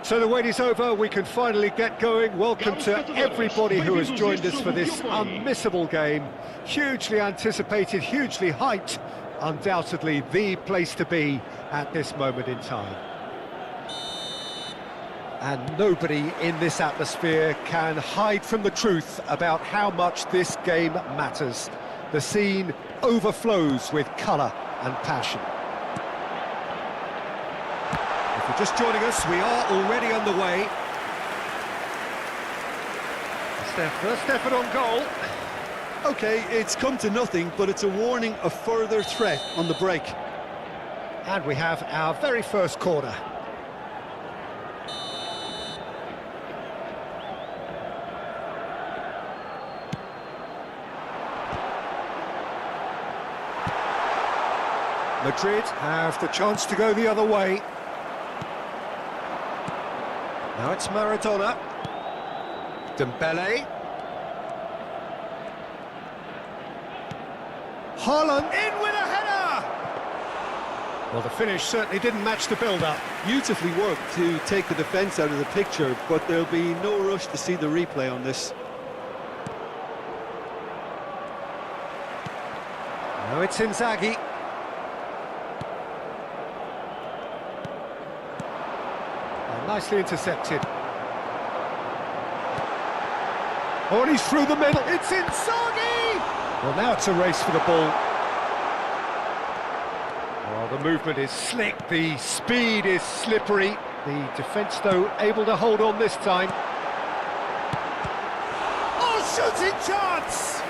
So the wait is over, we can finally get going. Welcome to everybody who has joined us for this unmissable game. Hugely anticipated, hugely hyped, undoubtedly the place to be at this moment in time. And nobody in this atmosphere can hide from the truth about how much this game matters. The scene overflows with colour and passion. If you're just joining us, we are already underway. It's their first effort on goal. OK, it's come to nothing, but it's a warning of further threat on the break. And we have our very first corner. Madrid have the chance to go the other way. Now it's Maradona. Dembele. Haaland in with a header! Well, the finish certainly didn't match the build-up. Beautifully worked to take the defence out of the picture, but there'll be no rush to see the replay on this. Now it's Inzaghi. Nicely intercepted. Oh, and he's through the middle. It's Inzaghi! Well, now it's a race for the ball. Oh, the movement is slick. The speed is slippery. The defence, though, able to hold on this time. Oh, shooting chance!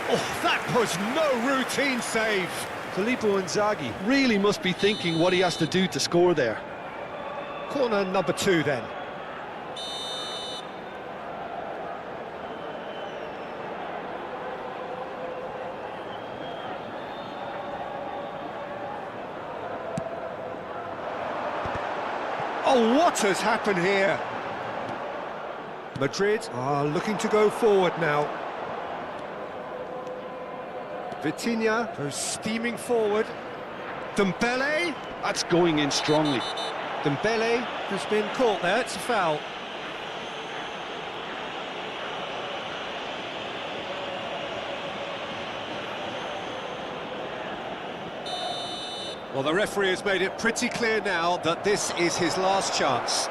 Oh, that was no routine save. Filippo Inzaghi really must be thinking what he has to do to score there. Corner number 2 then. Oh, what has happened here? Madrid are looking to go forward now. Vitinha goes steaming forward. Dembele. That's going in strongly. Dembele has been caught there, it's a foul. Well, the referee has made it pretty clear now that this is his last chance.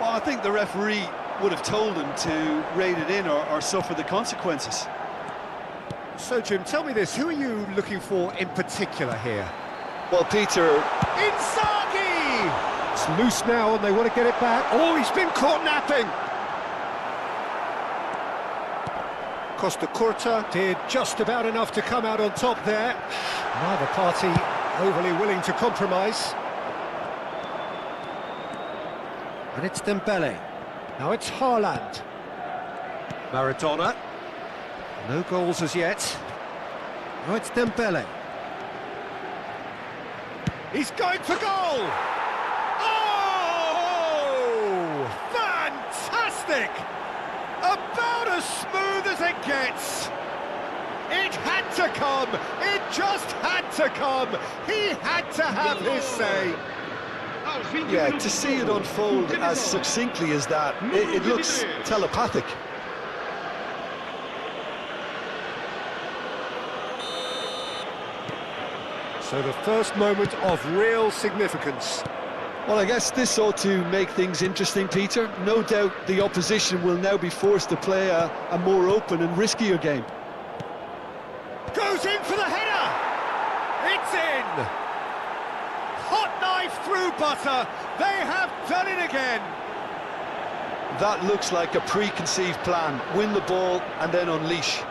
Well, I think the referee would have told him to rein it in or suffer the consequences. So, Jim, tell me this, who are you looking for in particular here? Well, Peter... Inzaghi! It's loose now and they want to get it back. Oh, he's been caught napping! Costa Curta did just about enough to come out on top there. Neither party overly willing to compromise. And it's Dembele. Now it's Haaland. Maradona. No goals as yet. Now it's Dembele. He's going for goal! Oh! Fantastic! About as smooth as it gets. It had to come. It just had to come. He had to have his say. Yeah, to see it unfold as succinctly as that, it looks telepathic. So the first moment of real significance. Well, I guess this ought to make things interesting, Peter. No doubt the opposition will now be forced to play a more open and riskier game. Goes in for the header! It's in! Hot knife through butter! They have done it again! That looks like a preconceived plan. Win the ball and then unleash.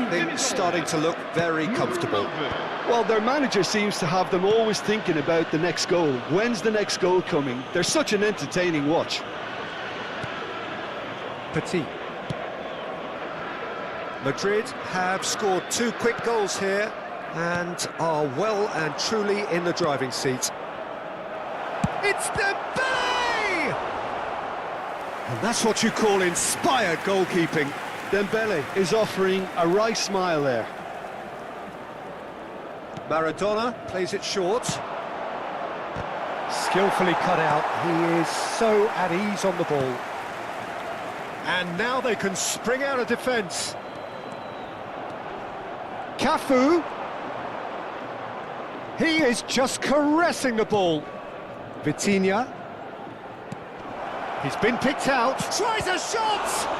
Things starting to look very comfortable. Well, their manager seems to have them always thinking about the next goal. When's the next goal coming? They're such an entertaining watch. Petit. Madrid have scored 2 quick goals here and are well and truly in the driving seat. It's Dembele! And that's what you call inspired goalkeeping. Dembele is offering a wry smile there. Maradona plays it short. Skillfully cut out. He is so at ease on the ball. And now they can spring out of defence. Cafu. He is just caressing the ball. Vitinha. He's been picked out. Tries a shot!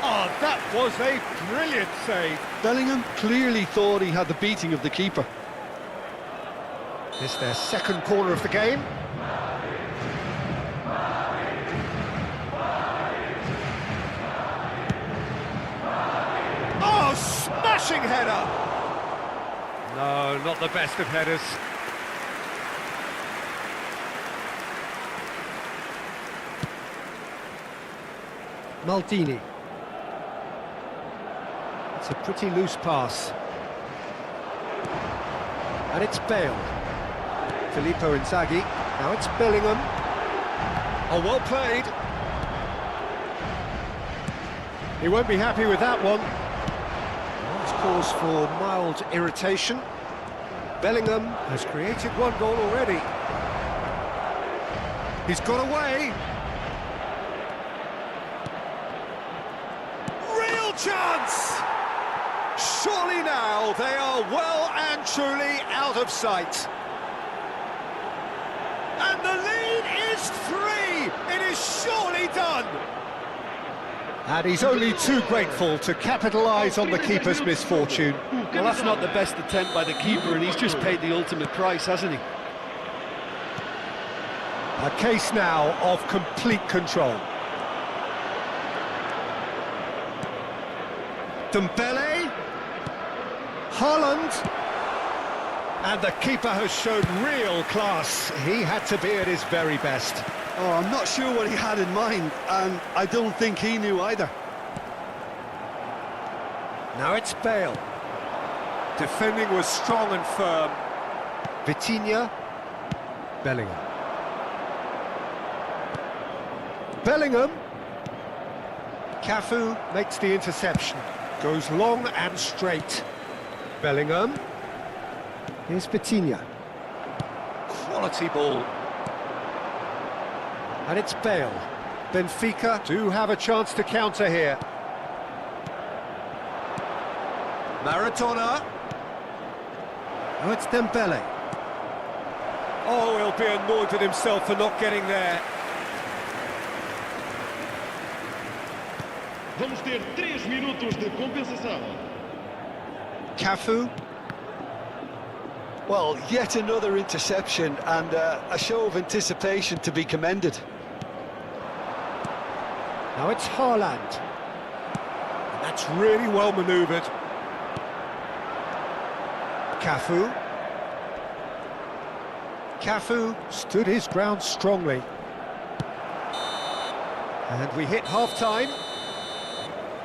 Oh, that was a brilliant save. Bellingham clearly thought he had the beating of the keeper. It's their second corner of the game. Oh, smashing header! No, not the best of headers. Maldini. It's a pretty loose pass. And it's Bale. Filippo Inzaghi. Now it's Bellingham. Oh, well played. He won't be happy with that one. That's cause for mild irritation. Bellingham has created 1 goal already. He's got away. Real chance! Surely now they are well and truly out of sight. And the lead is 3! It is surely done! And he's only too grateful to capitalise on the keeper's misfortune. Well, that's not the best attempt by the keeper, and he's just paid the ultimate price, hasn't he? A case now of complete control. Dembele. Haaland. And the keeper has shown real class. He had to be at his very best. Oh, I'm not sure what he had in mind, and I don't think he knew either. Now it's Bale. Defending was strong and firm. Vitinha. Bellingham. Bellingham. Cafu makes the interception. Goes long and straight. Bellingham. Here's Vitinha. Quality ball. And it's Bale. Benfica do have a chance to counter here. Maradona. Oh, it's Dembele. Oh, he'll be annoyed with himself for not getting there. Vamos ter 3 minutos de compensação. Cafu. Well, yet another interception and a show of anticipation to be commended. Now it's Haaland. And that's really well manoeuvred. Cafu. Cafu stood his ground strongly. And we hit half-time.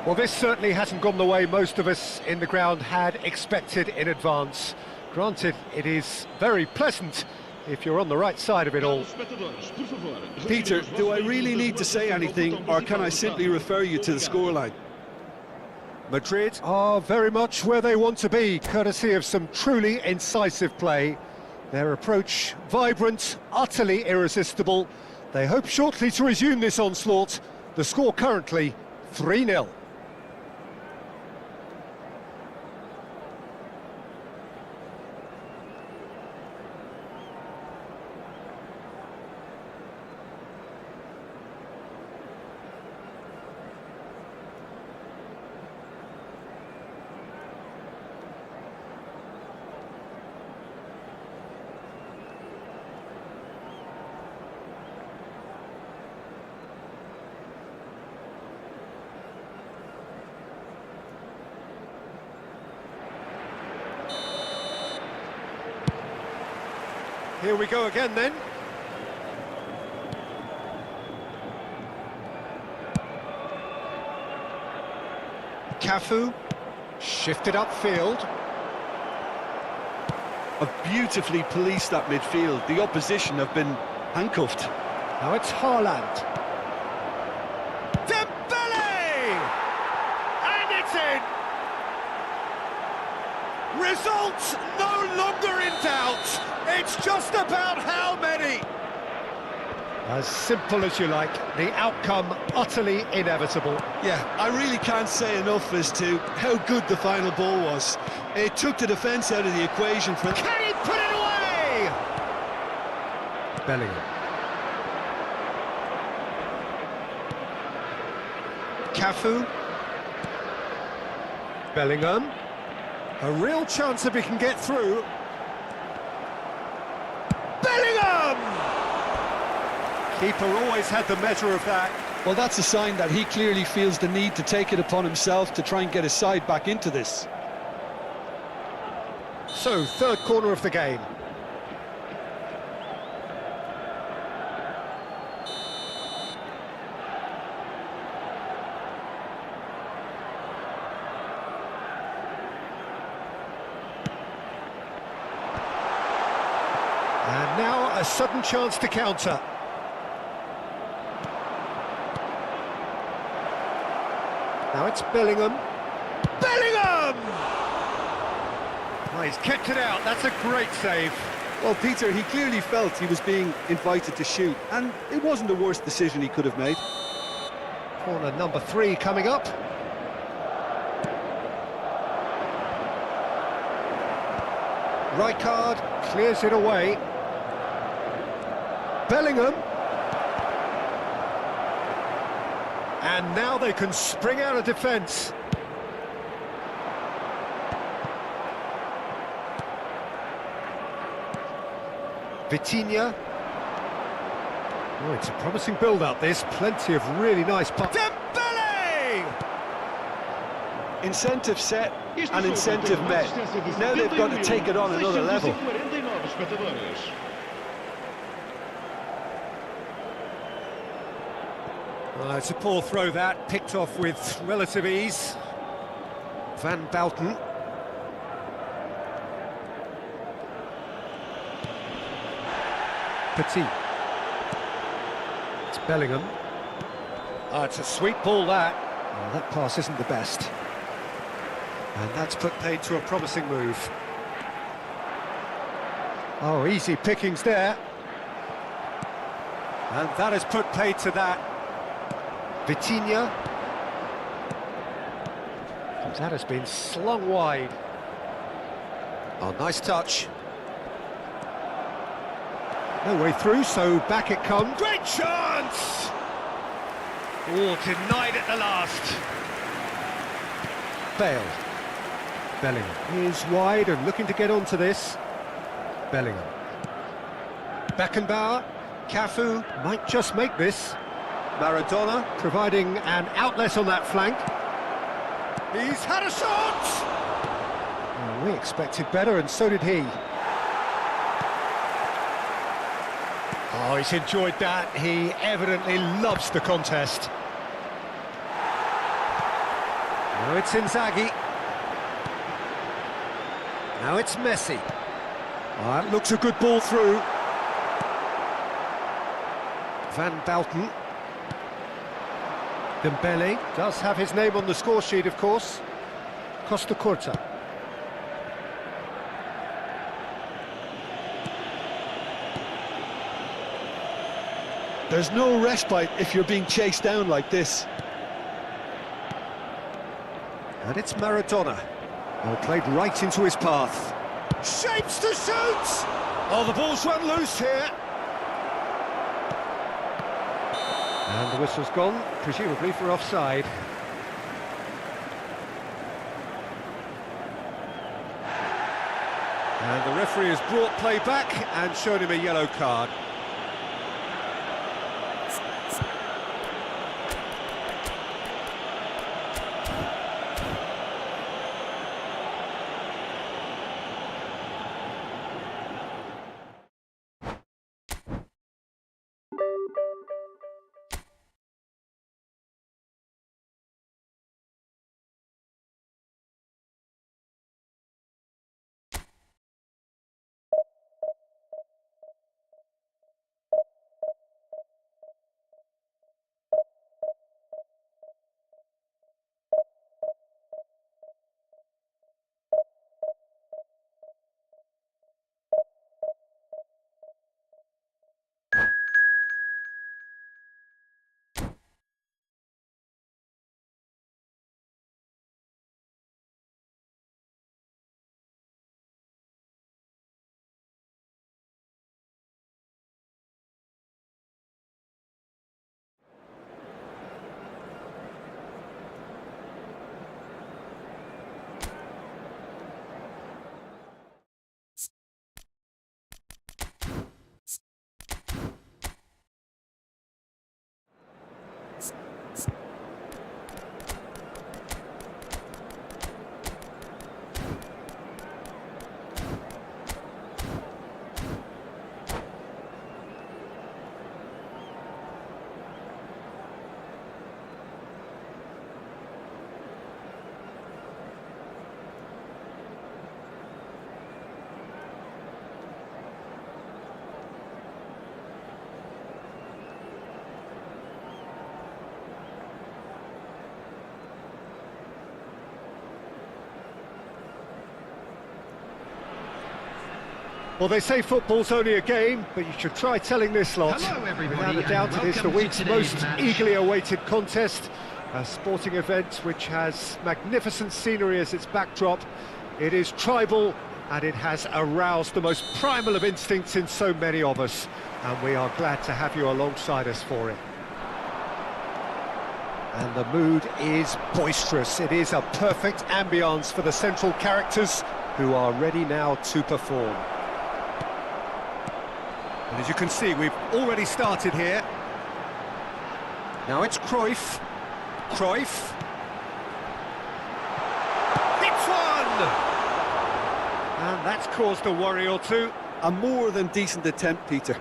Well, this certainly hasn't gone the way most of us in the ground had expected in advance. Granted, it is very pleasant if you're on the right side of it all. Peter, do I really need to say anything, or can I simply refer you to the scoreline? Madrid are very much where they want to be, courtesy of some truly incisive play. Their approach vibrant, utterly irresistible. They hope shortly to resume this onslaught. The score currently 3-0. Here we go again then. Cafu, shifted upfield. Have beautifully policed that midfield. The opposition have been handcuffed. Now it's Haaland. Dembele! And it's in! Results no longer in doubt. It's just about how many. As simple as you like, the outcome utterly inevitable. Yeah, I really can't say enough as to how good the final ball was. It took the defence out of the equation for... Can he put it away? Bellingham. Cafu. Bellingham. A real chance if he can get through. Bellingham! Keeper always had the measure of that. Well, that's a sign that he clearly feels the need to take it upon himself to try and get his side back into this. So, third corner of the game. And now a sudden chance to counter. Now it's Bellingham. Bellingham! Oh, he's kept it out. That's a great save. Well, Peter, he clearly felt he was being invited to shoot, and it wasn't the worst decision he could have made. Corner number 3 coming up. Rijkaard clears it away. Bellingham. And now they can spring out of defence. Vitinha. Oh, it's a promising build-up, this. Plenty of really nice... Dembele! Incentive set and incentive met. Now they've got to take it on another level. It's a poor throw that, picked off with relative ease. Van Bouten. Petit. It's Bellingham. It's a sweet ball, that. Well, that pass isn't the best. And that's put paid to a promising move. Oh, easy pickings there. And that has put paid to that. Vitinha. That has been slung wide. Oh, nice touch. No way through, so back it comes. Great chance! Oh, denied at the last. Bale. Bellingham is wide and looking to get onto this. Bellingham. Beckenbauer. Cafu might just make this. Maradona providing an outlet on that flank. He's had a shot! Oh, we expected better, and so did he. Oh, he's enjoyed that. He evidently loves the contest. Now it's Inzaghi. Now it's Messi. Oh, that looks a good ball through. Van Balten. Dembele does have his name on the score sheet, of course. Costa Curta. There's no respite if you're being chased down like this. And it's Maradona. Oh, played right into his path. Shapes to shoot! Oh, the ball's run loose here. And the whistle's gone, presumably for offside. And the referee has brought play back and shown him a yellow card. Well, they say football's only a game, but you should try telling this lot. Hello, everybody, Without a doubt, it is the welcome to week's today's most match. eagerly awaited contest. A sporting event which has magnificent scenery as its backdrop. It is tribal, and it has aroused the most primal of instincts in so many of us. And we are glad to have you alongside us for it. And the mood is boisterous. It is a perfect ambience for the central characters who are ready now to perform. And as you can see, we've already started here. Now it's Cruyff. Cruyff. It's one! And that's caused a worry or two. A more than decent attempt, Peter.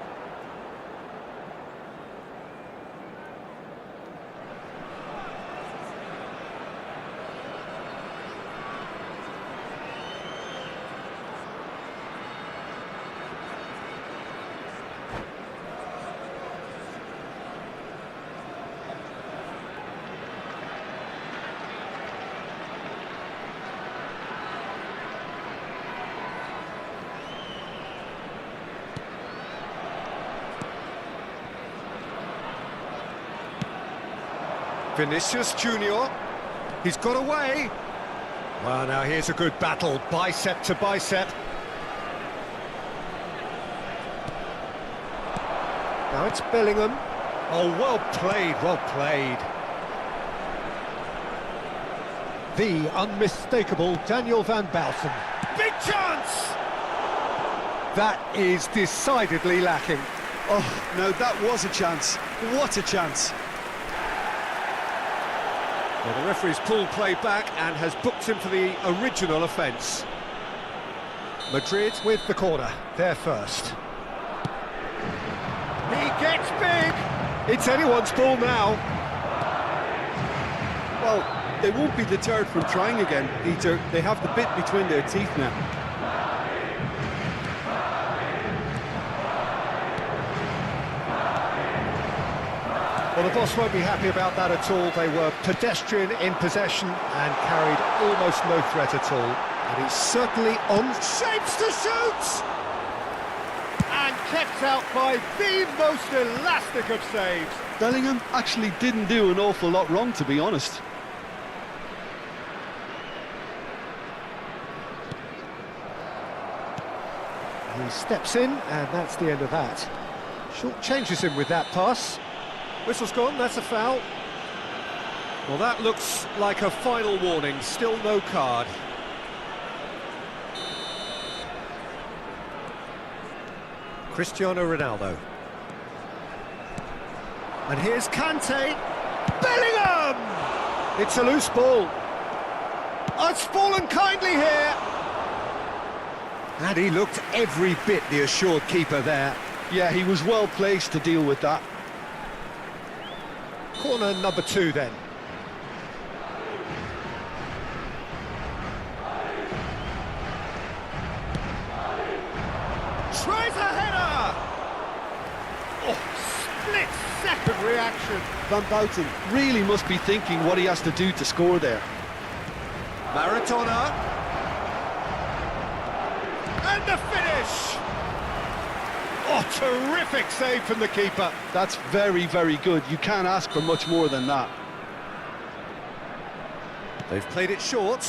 Vinicius Junior, he's got away. Well, now here's a good battle, bicep to bicep. Now it's Bellingham. Oh, well played, well played. The unmistakable Daniel van Baalsen. Big chance! That is decidedly lacking. Oh, no, that was a chance. What a chance. Well, the referee's pulled play back and has booked him for the original offence. Madrid with the corner, they're first. He gets big! It's anyone's ball now. Well, they won't be deterred from trying again, Peter. They have the bit between their teeth now. Well, the boss won't be happy about that at all. They were pedestrian in possession and carried almost no threat at all. And he's certainly on shapes to shoot! And kept out by the most elastic of saves. Bellingham actually didn't do an awful lot wrong, to be honest. He steps in, and that's the end of that. Short changes him with that pass. Whistle's gone, that's a foul. Well, that looks like a final warning, still no card. Cristiano Ronaldo. And here's Kante. Bellingham! It's a loose ball. Oh, it's fallen kindly here. And he looked every bit the assured keeper there. Yeah, he was well placed to deal with that. Corner number 2 then. Tries a header! Oh, split-second reaction. Van Baalsen really must be thinking what he has to do to score there. Maradona. And the finish! Oh, terrific save from the keeper. That's very, very good. You can't ask for much more than that. They've played it short.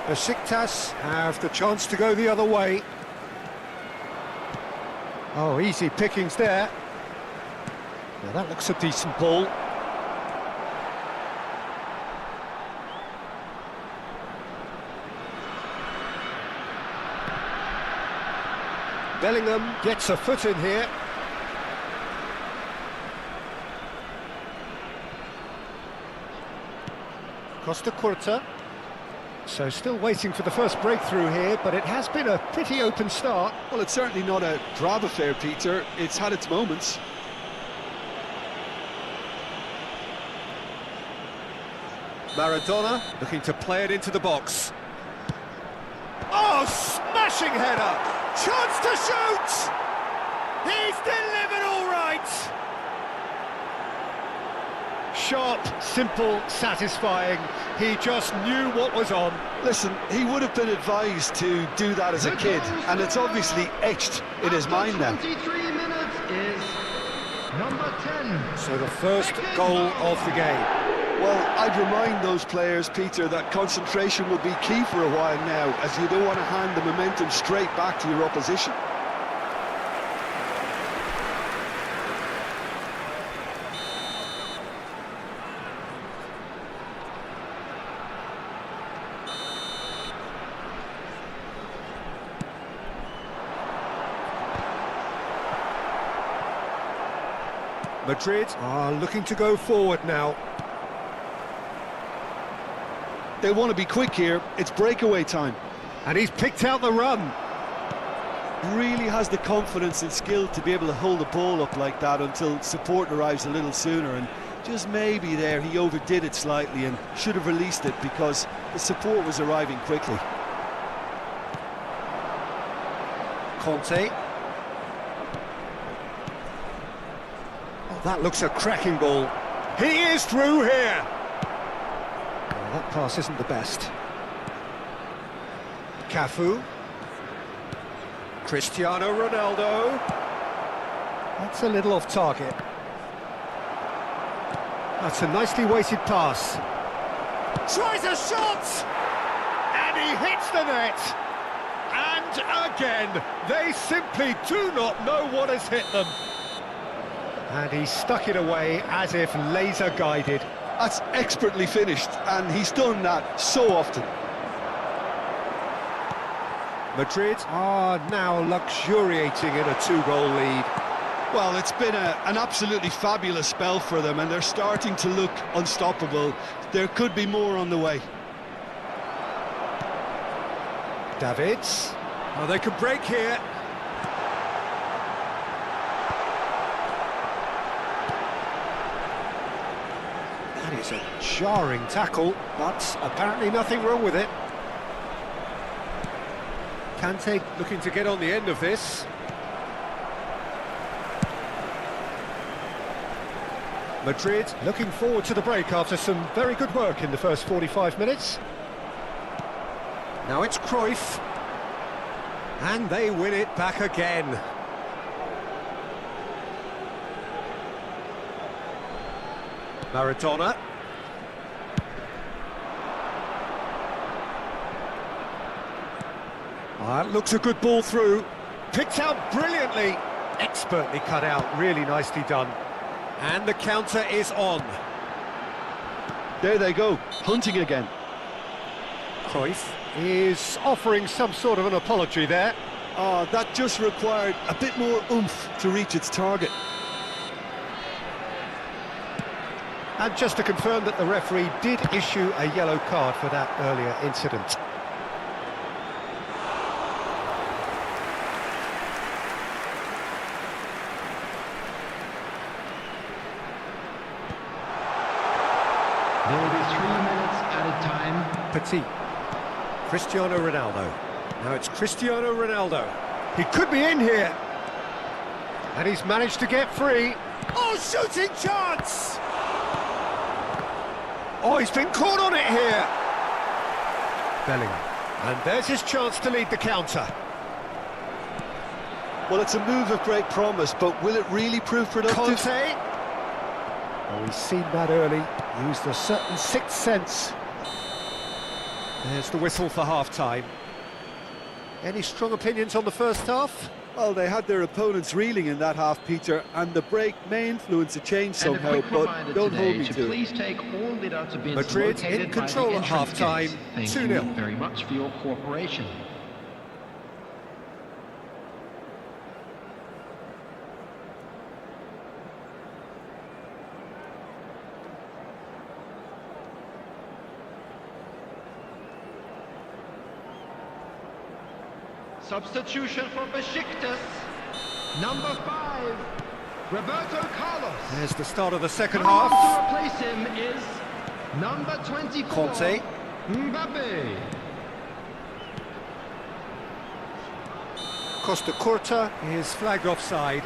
Besiktas have the chance to go the other way. Oh, easy pickings there. Now that looks a decent ball. Bellingham gets a foot in here. Costa Curta. So still waiting for the first breakthrough here, but it has been a pretty open start. Well, it's certainly not a drab affair, Peter. It's had its moments. Maradona looking to play it into the box. Oh, smashing header! Chance to shoot! He's delivered all right! Sharp, simple, satisfying. He just knew what was on. Listen, he would have been advised to do that as a kid, and it's obviously etched in his mind now. 23 minutes is number 10. So the first goal of the game. Well, I'd remind those players, Peter, that concentration will be key for a while now, as you don't want to hand the momentum straight back to your opposition. Madrid are looking to go forward now. They want to be quick here. It's breakaway time. And he's picked out the run. Really has the confidence and skill to be able to hold the ball up like that until support arrives a little sooner, and just maybe there he overdid it slightly and should have released it because the support was arriving quickly. Conte. Oh, that looks a cracking ball. He is through here. Oh, that pass isn't the best. Cafu. Cristiano Ronaldo. That's a little off target. That's a nicely weighted pass. Tries a shot! And he hits the net! And again. They simply do not know what has hit them. And he stuck it away as if laser guided. That's expertly finished, and he's done that so often. Madrid are now luxuriating in a 2-goal lead. Well, it's been an absolutely fabulous spell for them, and they're starting to look unstoppable. There could be more on the way. Davids. Oh, they could break here. That is a jarring tackle, but apparently nothing wrong with it. Kante looking to get on the end of this. Madrid looking forward to the break after some very good work in the first 45 minutes. Now it's Cruyff. And they win it back again. Maradona. That looks a good ball through. Picked out brilliantly. Expertly cut out. Really nicely done. And the counter is on. There they go, hunting again. Cruyff is offering some sort of an apology there. Oh, that just required a bit more oomph to reach its target. And just to confirm that the referee did issue a yellow card for that earlier incident. There will be 3 minutes at a time. Petit. Cristiano Ronaldo. Now it's Cristiano Ronaldo. He could be in here. And he's managed to get free. Oh, shooting chance! Oh, he's been caught on it here. Bellingham. And there's his chance to lead the counter. Well, it's a move of great promise, but will it really prove productive? Conte. Oh, he's seen that early. Used a certain sixth sense. There's the whistle for half-time. Any strong opinions on the first half? Well, they had their opponents reeling in that half, Peter, and the break may influence a change somehow, but don't hold me to please take all the data bins Madrid in control at half-time, 2-0. Thank you very much for your cooperation. Substitution for Besiktas, number 5, Roberto Carlos. There's the start of the second Coming half. to replace him is number 24, Conte. Mbappe. Costa Curta is flagged offside.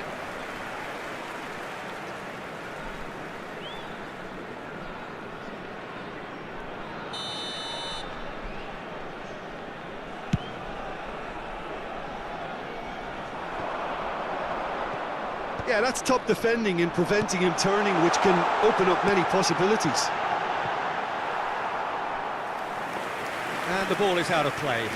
Yeah, that's top defending in preventing him turning, which can open up many possibilities. And the ball is out of play.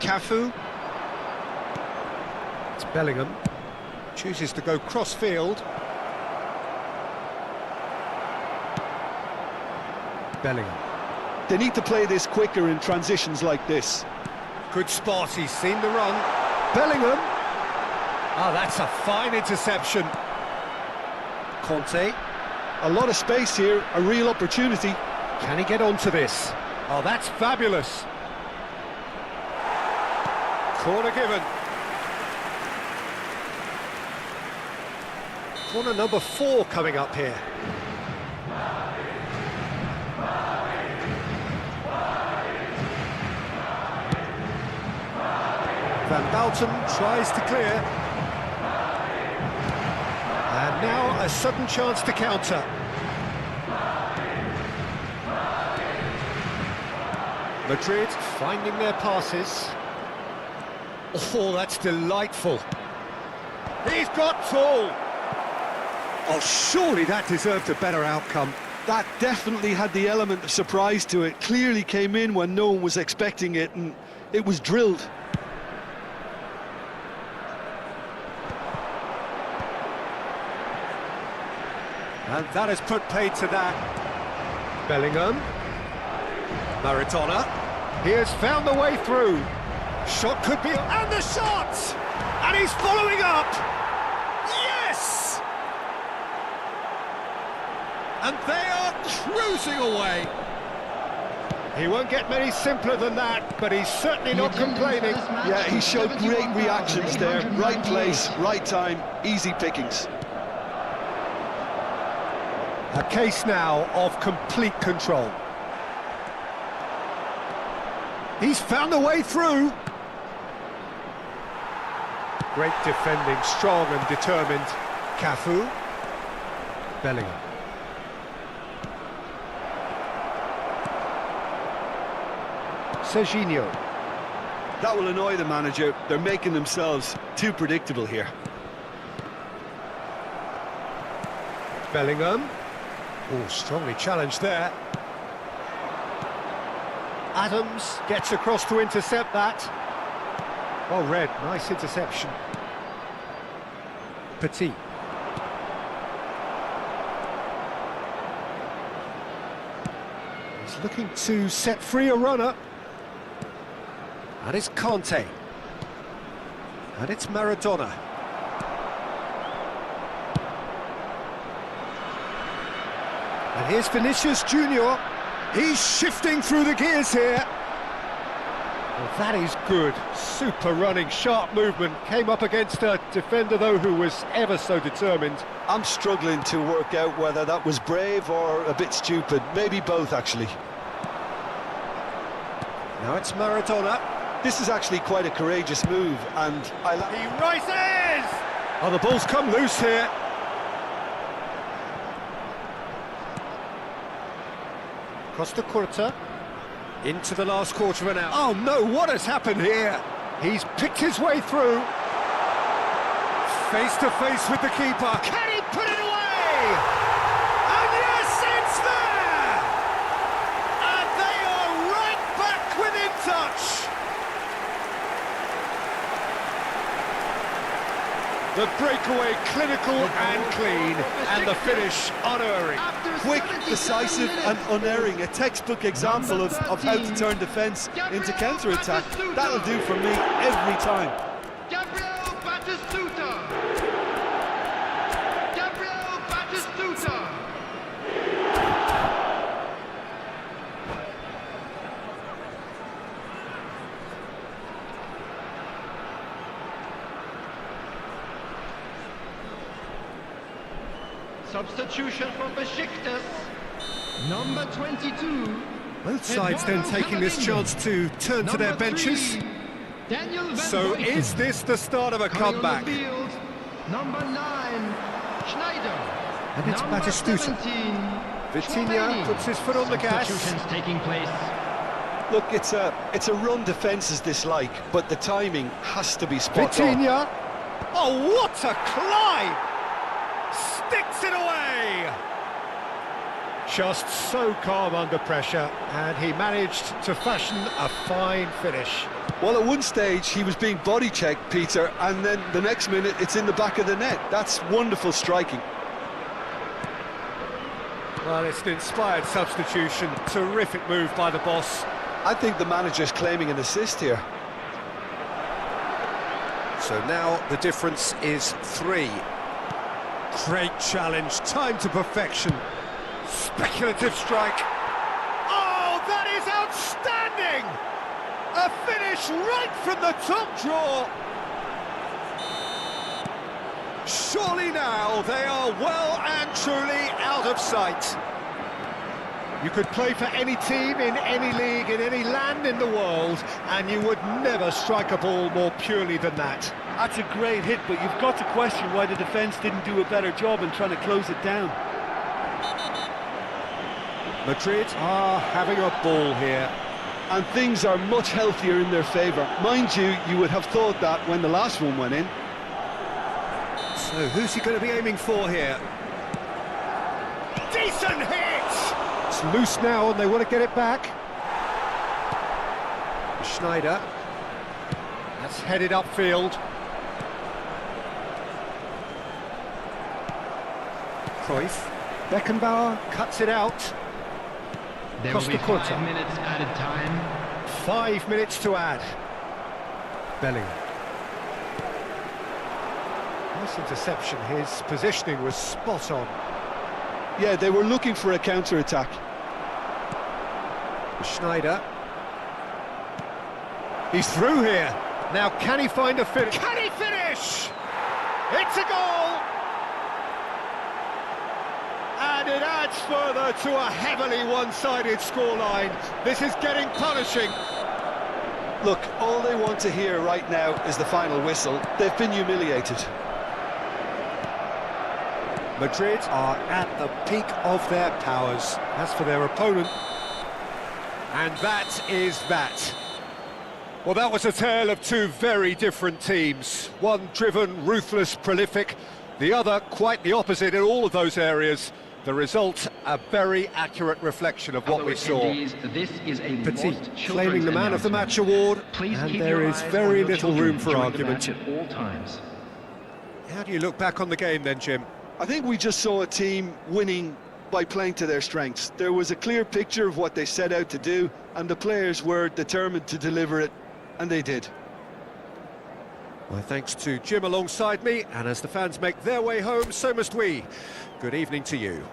Cafu. It's Bellingham. Chooses to go cross-field. Bellingham. They need to play this quicker in transitions like this. Good spot, he's seen the run. Bellingham. Ah, that's a fine interception. Conte. A lot of space here, a real opportunity. Can he get onto this? Oh, that's fabulous. Corner given. Corner number 4 coming up here. Van Bouten tries to clear. And now a sudden chance to counter. Madrid finding their passes. Oh, that's delightful. He's got tall. Oh, surely that deserved a better outcome. That definitely had the element of surprise to it. Clearly came in when no one was expecting it, and it was drilled. And that has put paid to that. Bellingham. Maradona. He has found the way through. Shot could be... And the shot! And he's following up! Yes! And they are cruising away. He won't get many simpler than that, but he's certainly not complaining. Yeah, he showed great reactions there. Right place, right time, easy pickings. A case now of complete control. He's found a way through. Great defending, strong and determined. Cafu. Bellingham. Serginho. That will annoy the manager. They're making themselves too predictable here. Bellingham. Oh, strongly challenged there. Adams gets across to intercept that. Well read, nice interception. Petit. He's looking to set free a runner. And it's Conte. And it's Maradona. And here's Vinicius Junior. He's shifting through the gears here. Well, that is good. Super running, sharp movement. Came up against a defender, though, who was ever so determined. I'm struggling to work out whether that was brave or a bit stupid. Maybe both, actually. Now it's Maradona. This is actually quite a courageous move, and He rises! Oh, the ball's come loose here. Costa Curta into the last quarter of an hour. Oh no, what has happened here? He's picked his way through. Face to face with the keeper. Can he put it away? And yes, it's there! And they are right back within touch. The breakaway clinical and clean, and the finish unerring. quick, decisive and unerring. A textbook example of how to turn defence into counter-attack. That'll do for me every time. Substitution from Besiktas, number 22. Both sides then taking this chance to turn to their benches. So is this the start of a comeback? Number 9, Schneider. And it's Batistuta. Vitinha puts his foot on the gas. Substitutions taking place. Look, it's a run defence is dislike, but the timing has to be spot on. Vitinha. Oh, what a climb! Sticks it away! Just so calm under pressure, and he managed to fashion a fine finish. Well, at one stage he was being body checked, Peter, and then the next minute it's in the back of the net. That's wonderful striking. Well, it's an inspired substitution. Terrific move by the boss. I think the manager's claiming an assist here. So now the difference is 3. Great challenge, time to perfection. Speculative strike. Oh, that is outstanding! A finish right from the top draw. Surely now they are well and truly out of sight. You could play for any team in any league, in any land in the world, and you would never strike a ball more purely than that. That's a great hit, but you've got to question why the defence didn't do a better job in trying to close it down. Madrid are having a ball here. And things are much healthier in their favour. Mind you, you would have thought that when the last one went in. So who's he going to be aiming for here? Decent hit! It's loose now and they want to get it back. Schneider. That's headed upfield. Cruyff. Beckenbauer cuts it out. There will be Costa 5 minutes added time. 5 minutes to add. Belling. Nice interception. His positioning was spot on. Yeah, they were looking for a counter-attack. Schneider. He's through here. Now can he find a finish? Can he finish? It's a goal! And it adds further to a heavily one-sided scoreline. This is getting punishing. Look, all they want to hear right now is the final whistle. They've been humiliated. Madrid are at the peak of their powers. As for their opponent, and that is that. Well, that was a tale of two very different teams. One driven, ruthless, prolific. The other quite the opposite in all of those areas. The result, a very accurate reflection of what we saw. This is a Petit claiming the Man of the Match award, and there is very little room for argument. At all times. How do you look back on the game then, Jim? I think we just saw a team winning by playing to their strengths. There was a clear picture of what they set out to do, and the players were determined to deliver it, and they did. My thanks to Jim alongside me, and as the fans make their way home, so must we. Good evening to you.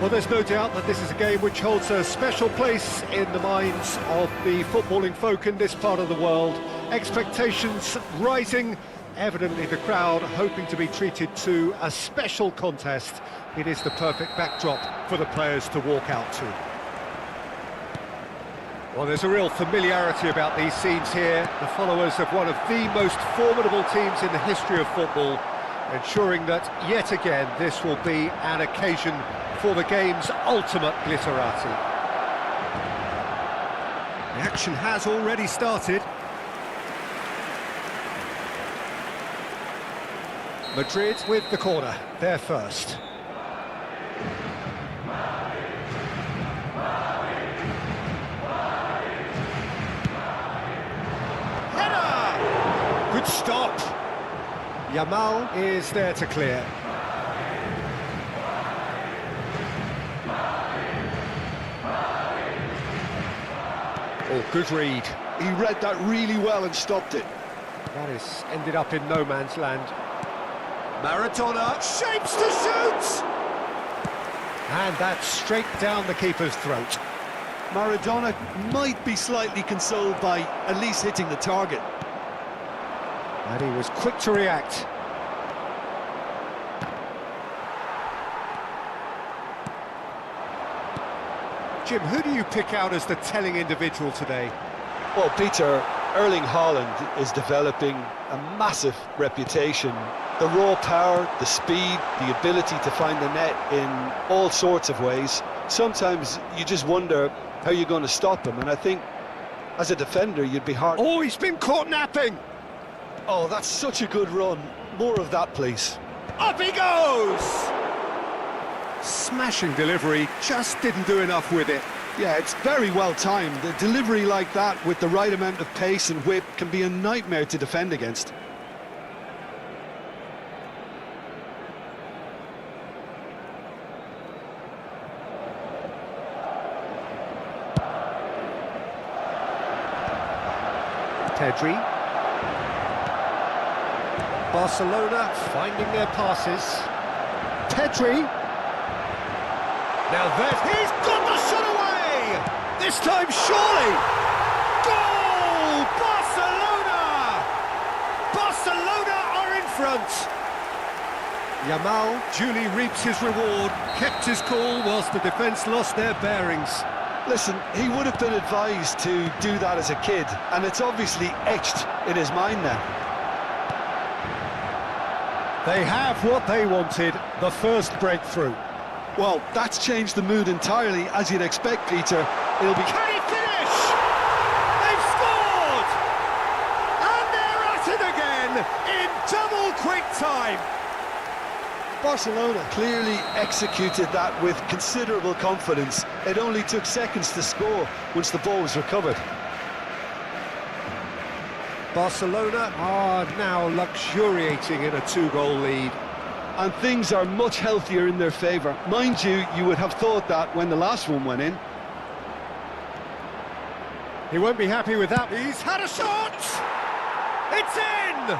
Well, there's no doubt that this is a game which holds a special place in the minds of the footballing folk in this part of the world. Expectations rising, evidently the crowd hoping to be treated to a special contest. It is the perfect backdrop for the players to walk out to. Well, there's a real familiarity about these scenes here. The followers of one of the most formidable teams in the history of football, ensuring that yet again this will be an occasion for the game's ultimate glitterati. The action has already started. Madrid with the corner, they're first. Good stop. Yamal is there to clear. Oh, good read. He read that really well and stopped it. That is ended up in no man's land. Maradona shapes to shoot! And that's straight down the keeper's throat. Maradona might be slightly consoled by at least hitting the target. And he was quick to react. Jim, who do you pick out as the telling individual today? Well, Peter, Erling Haaland is developing a massive reputation. The raw power, the speed, the ability to find the net in all sorts of ways. Sometimes you just wonder how you're going to stop him, and I think as a defender you'd be hard... Oh, he's been caught napping! Oh, that's such a good run. More of that, please. Up he goes! Smashing delivery, just didn't do enough with it. Yeah, it's very well timed. The delivery like that with the right amount of pace and whip can be a nightmare to defend against. Pedri. Barcelona finding their passes. Pedri. Now he's got the shot away! This time surely! Goal! Barcelona! Barcelona are in front! Yamal duly reaps his reward, kept his cool whilst the defence lost their bearings. Listen, he would have been advised to do that as a kid, and it's obviously etched in his mind now. They have what they wanted, the first breakthrough. Well, that's changed the mood entirely, as you'd expect, Peter. It'll be... Can he finish? They've scored! And they're at it again in double quick time. Barcelona clearly executed that with considerable confidence. It only took seconds to score once the ball was recovered. Barcelona are now luxuriating in a two-goal lead. And things are much healthier in their favour. Mind you, you would have thought that when the last one went in. He won't be happy with that. He's had a shot! It's in!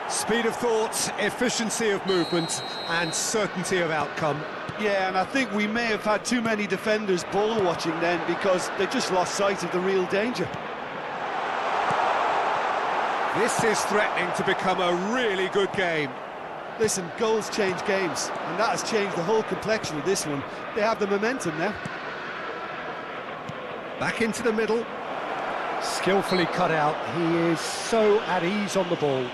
Speed of thought, efficiency of movement, and certainty of outcome. Yeah, and I think we may have had too many defenders ball watching then because they just lost sight of the real danger. This is threatening to become a really good game. Listen, goals change games, and that has changed the whole complexion of this one. They have the momentum now. Back into the middle. Skillfully cut out. He is so at ease on the ball.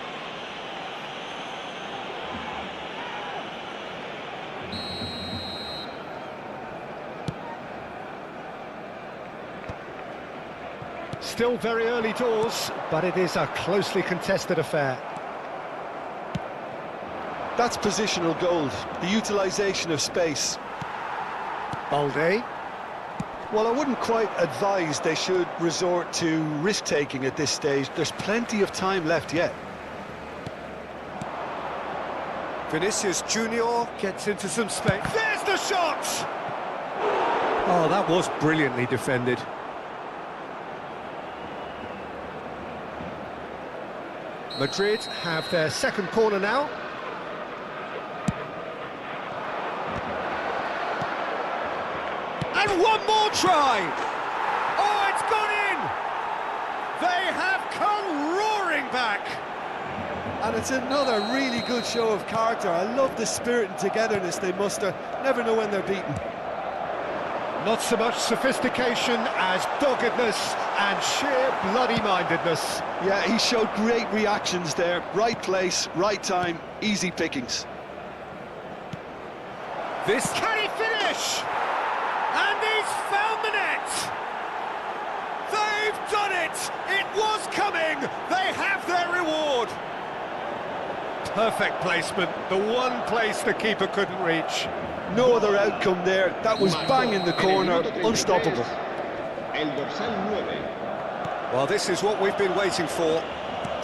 Still very early doors, but it is a closely contested affair. That's positional gold, the utilisation of space. Balde. Well, I wouldn't quite advise they should resort to risk-taking at this stage. There's plenty of time left yet. Vinicius Junior gets into some space. There's the shot! Oh, that was brilliantly defended. Madrid have their second corner now. And one more try! Oh, it's gone in! They have come roaring back! And it's another really good show of character. I love the spirit and togetherness they muster. Never know when they're beaten. Not so much sophistication as doggedness and sheer bloody-mindedness. Yeah, he showed great reactions there. Right place, right time, easy pickings. This... Can he finish? And he's found the net! They've done it! It was coming! They have their reward! Perfect placement, the one place the keeper couldn't reach. No other outcome there. That was bang in the corner, unstoppable. Well, this is what we've been waiting for.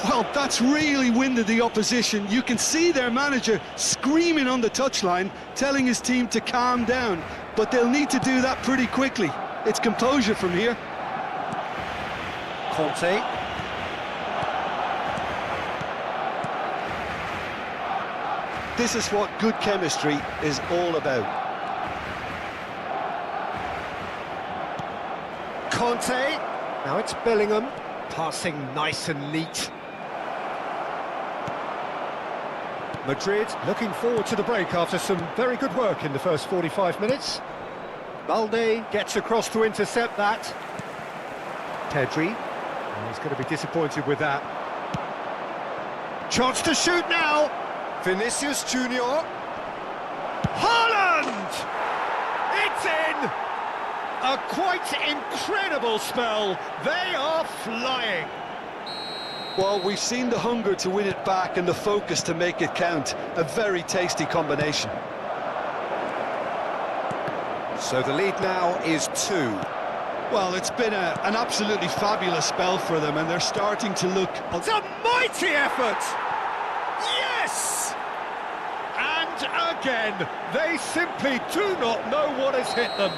Well, that's really winded the opposition. You can see their manager screaming on the touchline, telling his team to calm down, but they'll need to do that pretty quickly. It's composure from here. Conte. This is what good chemistry is all about. Conte. Now it's Bellingham. Passing nice and neat. Madrid looking forward to the break after some very good work in the first 45 minutes. Balde gets across to intercept that. Pedri. He's going to be disappointed with that. Chance to shoot now. Vinicius Junior. Haaland! It's in! A quite incredible spell. They are flying. Well, we've seen the hunger to win it back and the focus to make it count. A very tasty combination. So the lead now is 2. Well, it's been an absolutely fabulous spell for them, and they're starting to look... It's a mighty effort! Yes! And again, they simply do not know what has hit them.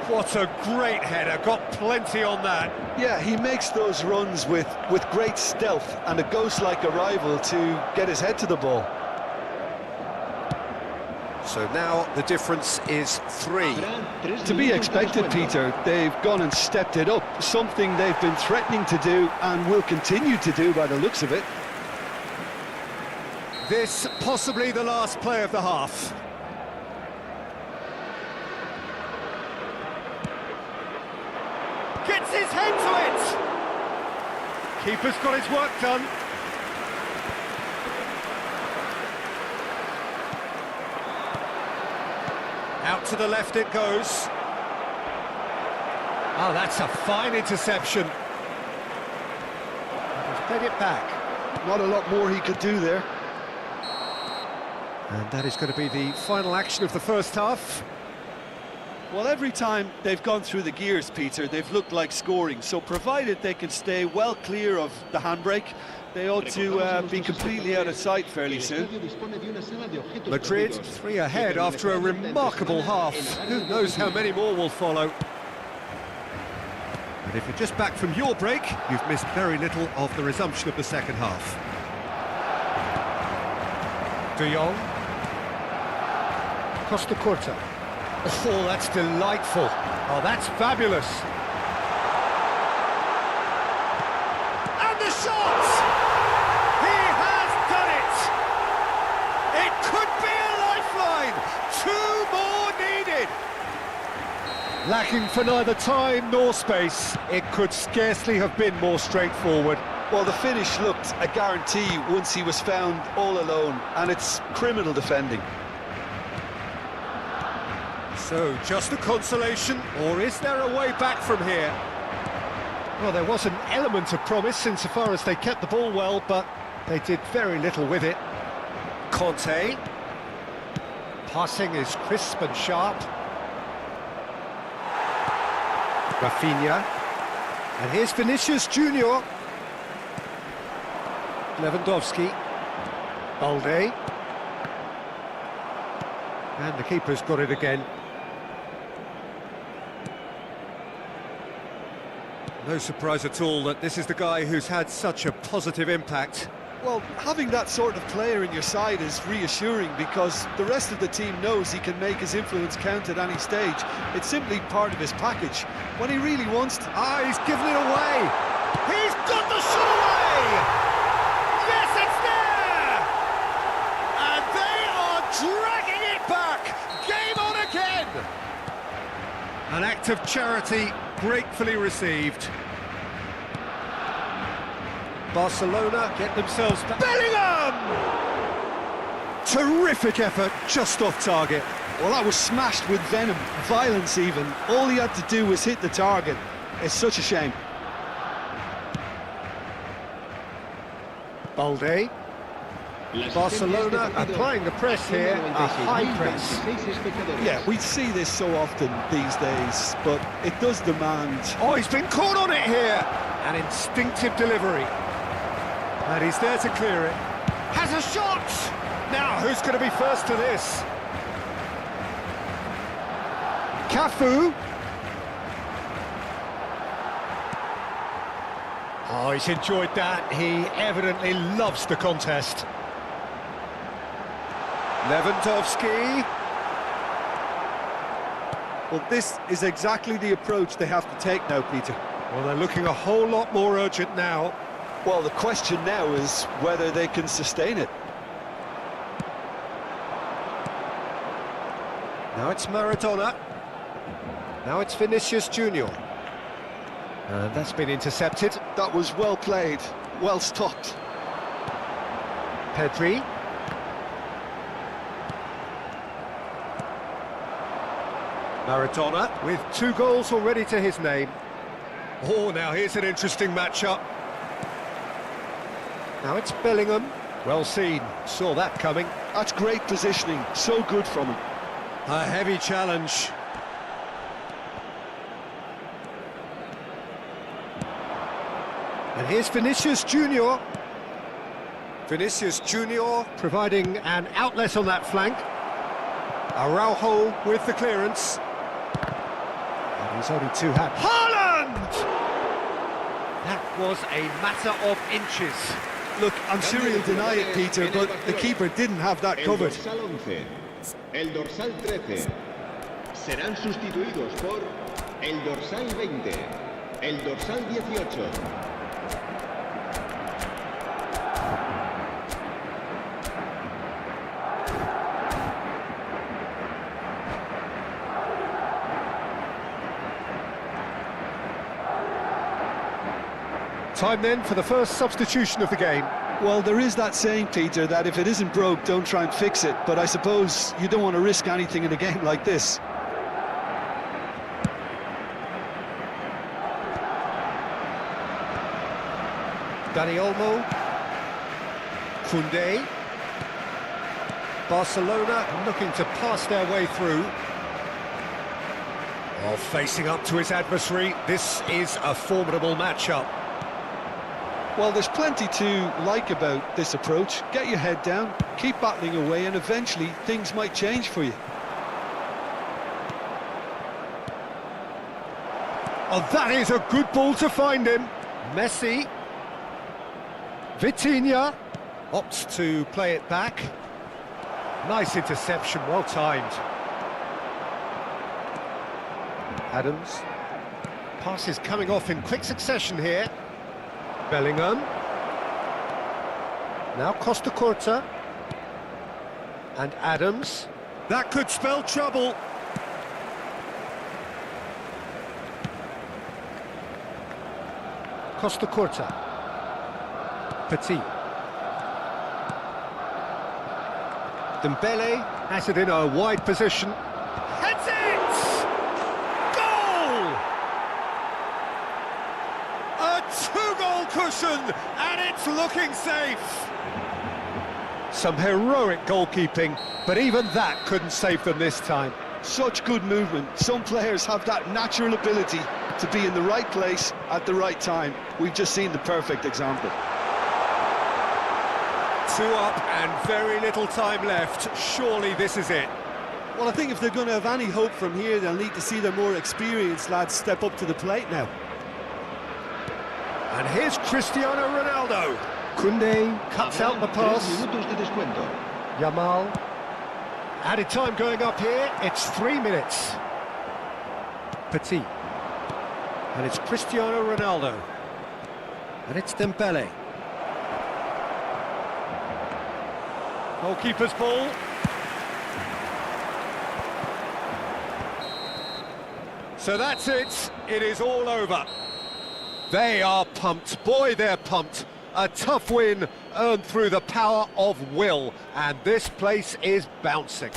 What a great header, got plenty on that. Yeah, he makes those runs with great stealth and a ghost-like arrival to get his head to the ball. So now the difference is 3. To be expected, Peter. They've gone and stepped it up, something they've been threatening to do and will continue to do by the looks of it. This possibly the last play of the half. Gets his head to it! Keeper's got his work done. Out to the left it goes. Oh, that's a fine interception. He's played it back. Not a lot more he could do there. And that is going to be the final action of the first half. Well, every time they've gone through the gears, Peter, they've looked like scoring. So provided they can stay well clear of the handbrake, they ought to be completely out of sight fairly soon. Madrid 3 ahead after a remarkable half. Who knows how many more will follow. And if you're just back from your break, you've missed very little of the resumption of the second half. De Jong. Costa Curta. Oh, that's delightful. Oh, that's fabulous. And the shot! He has done it! It could be a lifeline! 2 more needed! Lacking for neither time nor space, it could scarcely have been more straightforward. Well, the finish looked a guarantee once he was found all alone, and it's criminal defending. So, just a consolation, or is there a way back from here? Well, there was an element of promise insofar as they kept the ball well, but they did very little with it. Conte. Passing is crisp and sharp. Rafinha. And here's Vinicius Junior. Lewandowski. Balde. And the keeper's got it again. No surprise at all that this is the guy who's had such a positive impact. Well, having that sort of player in your side is reassuring because the rest of the team knows he can make his influence count at any stage. It's simply part of his package. When he really wants to... Ah, he's given it away! He's got the shot away! Yes, it's there! And they are dragging it back! Game on again! An act of charity gratefully received. Barcelona get themselves back. Bellingham! Terrific effort, just off target. Well, that was smashed with venom, violence even. All he had to do was hit the target. It's such a shame. Balde. Barcelona applying the press here, a high press. Yeah, we see this so often these days, but it does demand... Oh, he's been caught on it here! An instinctive delivery. And he's there to clear it. Has a shot! Now, who's going to be first to this? Cafu. Oh, he's enjoyed that. He evidently loves the contest. Lewandowski. Well, this is exactly the approach they have to take now, Peter. Well, they're looking a whole lot more urgent now. Well, the question now is whether they can sustain it. Now it's Maradona. Now it's Vinicius Junior. And that's been intercepted. That was well played, well stopped. Pedri. Maradona with 2 goals already to his name. Oh, now here's an interesting matchup. Now it's Bellingham. Well seen, saw that coming. That's great positioning, so good from him. A heavy challenge. And here's Vinicius Junior. Vinicius Junior providing an outlet on that flank. Araujo with the clearance. And he's only too happy. Haaland! That was a matter of inches. Look, I'm sure he'll deny it, Peter, but the keeper didn't have that covered. El dorsal 11, el dorsal 13, serán sustituidos por el dorsal 20, el dorsal 18. Time then for the first substitution of the game. Well, there is that saying, Peter, that if it isn't broke, don't try and fix it. But I suppose you don't want to risk anything in a game like this. Dani Olmo. Koundé. Barcelona looking to pass their way through. Oh, facing up to his adversary, this is a formidable matchup. Well, there's plenty to like about this approach. Get your head down, keep battling away, and eventually things might change for you. Oh, that is a good ball to find him. Messi. Vitinha opts to play it back. Nice interception, well timed. Adams. Pass is coming off in quick succession here. Bellingham. Now Costa Curta. And Adams. That could spell trouble. Costa Curta. Petit. Dembele has it in a wide position. Heads it! Goal! A 2-goal cushion, and it's looking safe. Some heroic goalkeeping, but even that couldn't save them this time. Such good movement. Some players have that natural ability to be in the right place at the right time. We've just seen the perfect example. 2 up and very little time left. Surely this is it. Well, I think if they're going to have any hope from here, they'll need to see their more experienced lads step up to the plate now. And here's Cristiano Ronaldo. Koundé cuts out the pass. Yamal. Added time going up here. It's 3 minutes. Petit. And it's Cristiano Ronaldo. And it's Dembele. Goalkeeper's ball. So that's it. It is all over. They are pumped. Boy, they're pumped. A tough win earned through the power of will. And this place is bouncing.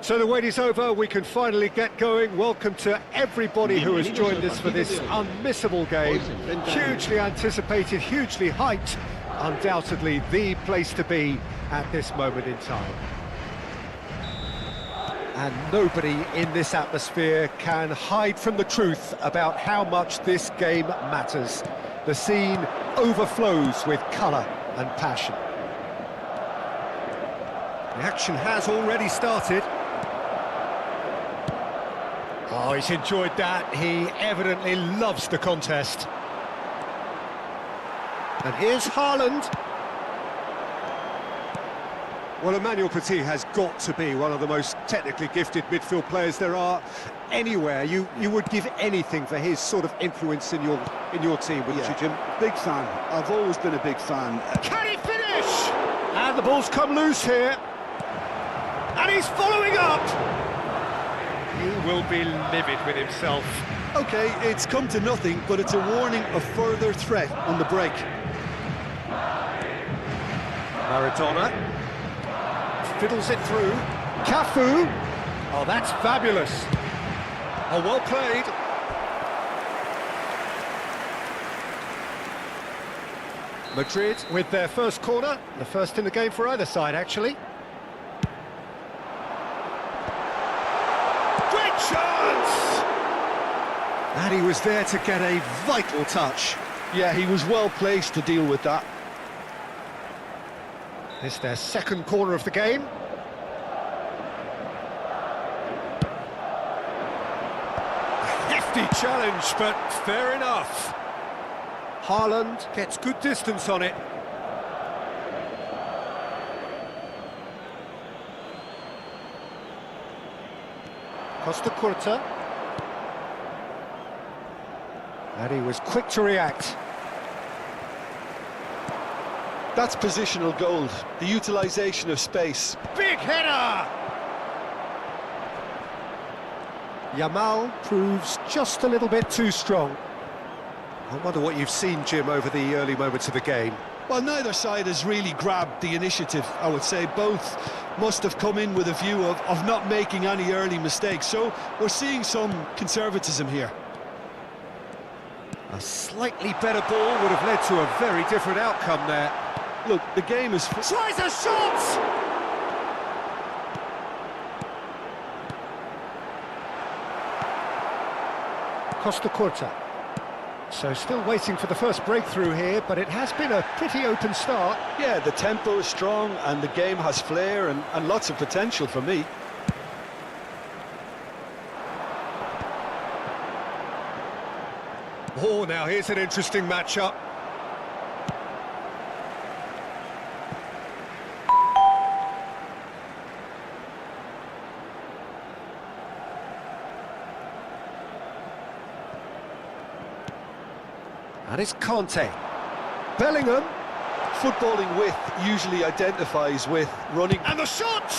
So the wait is over, we can finally get going. Welcome to everybody who has joined us for this unmissable game. Hugely anticipated, hugely hyped. Undoubtedly the place to be at this moment in time. And nobody in this atmosphere can hide from the truth about how much this game matters. The scene overflows with colour and passion. The action has already started. Oh, he's enjoyed that. He evidently loves the contest. And here's Haaland. Well, Emmanuel Petit has got to be one of the most technically gifted midfield players there are anywhere. You would give anything for his sort of influence in your team, wouldn't you, Jim? Big fan. I've always been a big fan. Can he finish? And the ball's come loose here. And he's following up. He will be livid with himself. Okay, it's come to nothing, but it's a warning of further threat on the break. Maradona fiddles it through. Cafu. Oh, that's fabulous. Oh, well played. Madrid with their first corner, the first in the game for either side, actually. Great chance! And he was there to get a vital touch. Yeah, he was well placed to deal with that. It's their second corner of the game. A hefty challenge, but fair enough. Haaland gets good distance on it. Costa Curta. And he was quick to react. That's positional gold, the utilisation of space. Big header! Yamal proves just a little bit too strong. I wonder what you've seen, Jim, over the early moments of the game. Well, neither side has really grabbed the initiative, I would say. Both must have come in with a view of not making any early mistakes. So we're seeing some conservatism here. A slightly better ball would have led to a very different outcome there. Look, the game is... Tries a shot! Costa Curta. So still waiting for the first breakthrough here, but it has been a pretty open start. Yeah, the tempo is strong and the game has flair and lots of potential for me. Oh, now here's an interesting matchup. And it's Conte. Bellingham. Footballing with usually identifies with running. And the shot!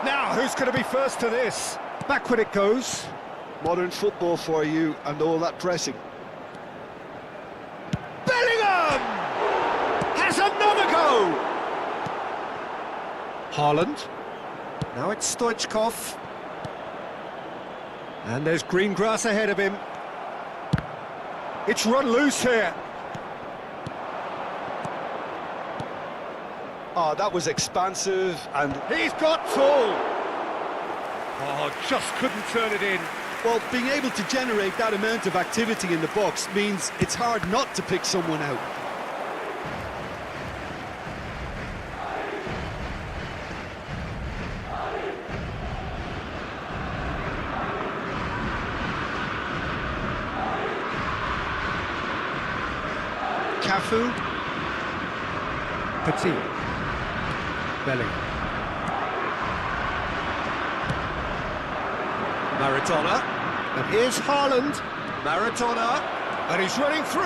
Now, who's going to be first to this? Backward it goes. Modern football for you and all that pressing. Bellingham! Has another go! Haaland. Now it's Stoichkov. And there's green grass ahead of him. It's run loose here. Oh, that was expansive and... He's got tall. Oh, just couldn't turn it in. Well, being able to generate that amount of activity in the box means it's hard not to pick someone out. Cafu. Petit. Belly. Maradona. And here's Haaland. Maradona. And he's running through.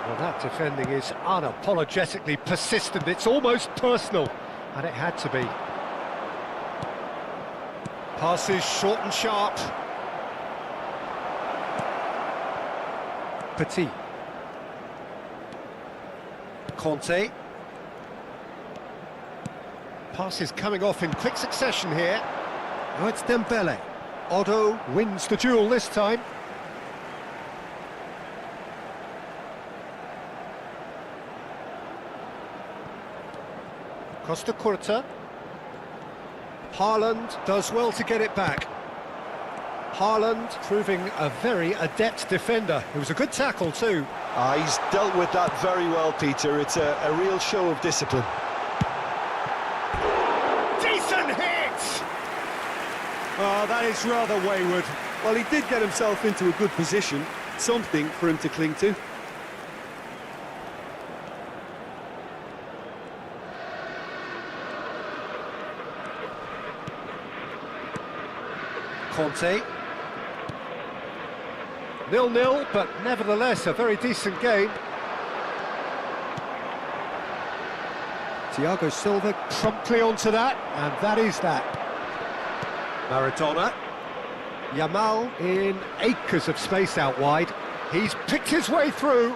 Well, that defending is unapologetically persistent. It's almost personal. And it had to be. Passes short and sharp. Petit. Conte. Passes coming off in quick succession here. Now it's Dembele. Otto wins the duel this time. Costa Curta. Haaland does well to get it back. Haaland proving a very adept defender. It was a good tackle too. He's dealt with that very well, Peter. It's a real show of discipline. Decent hit! Oh, that is rather wayward. Well, he did get himself into a good position. Something for him to cling to. Conte. 0-0, but nevertheless a very decent game. Thiago Silva promptly onto that, and that is that. Maradona. Yamal in acres of space out wide. He's picked his way through.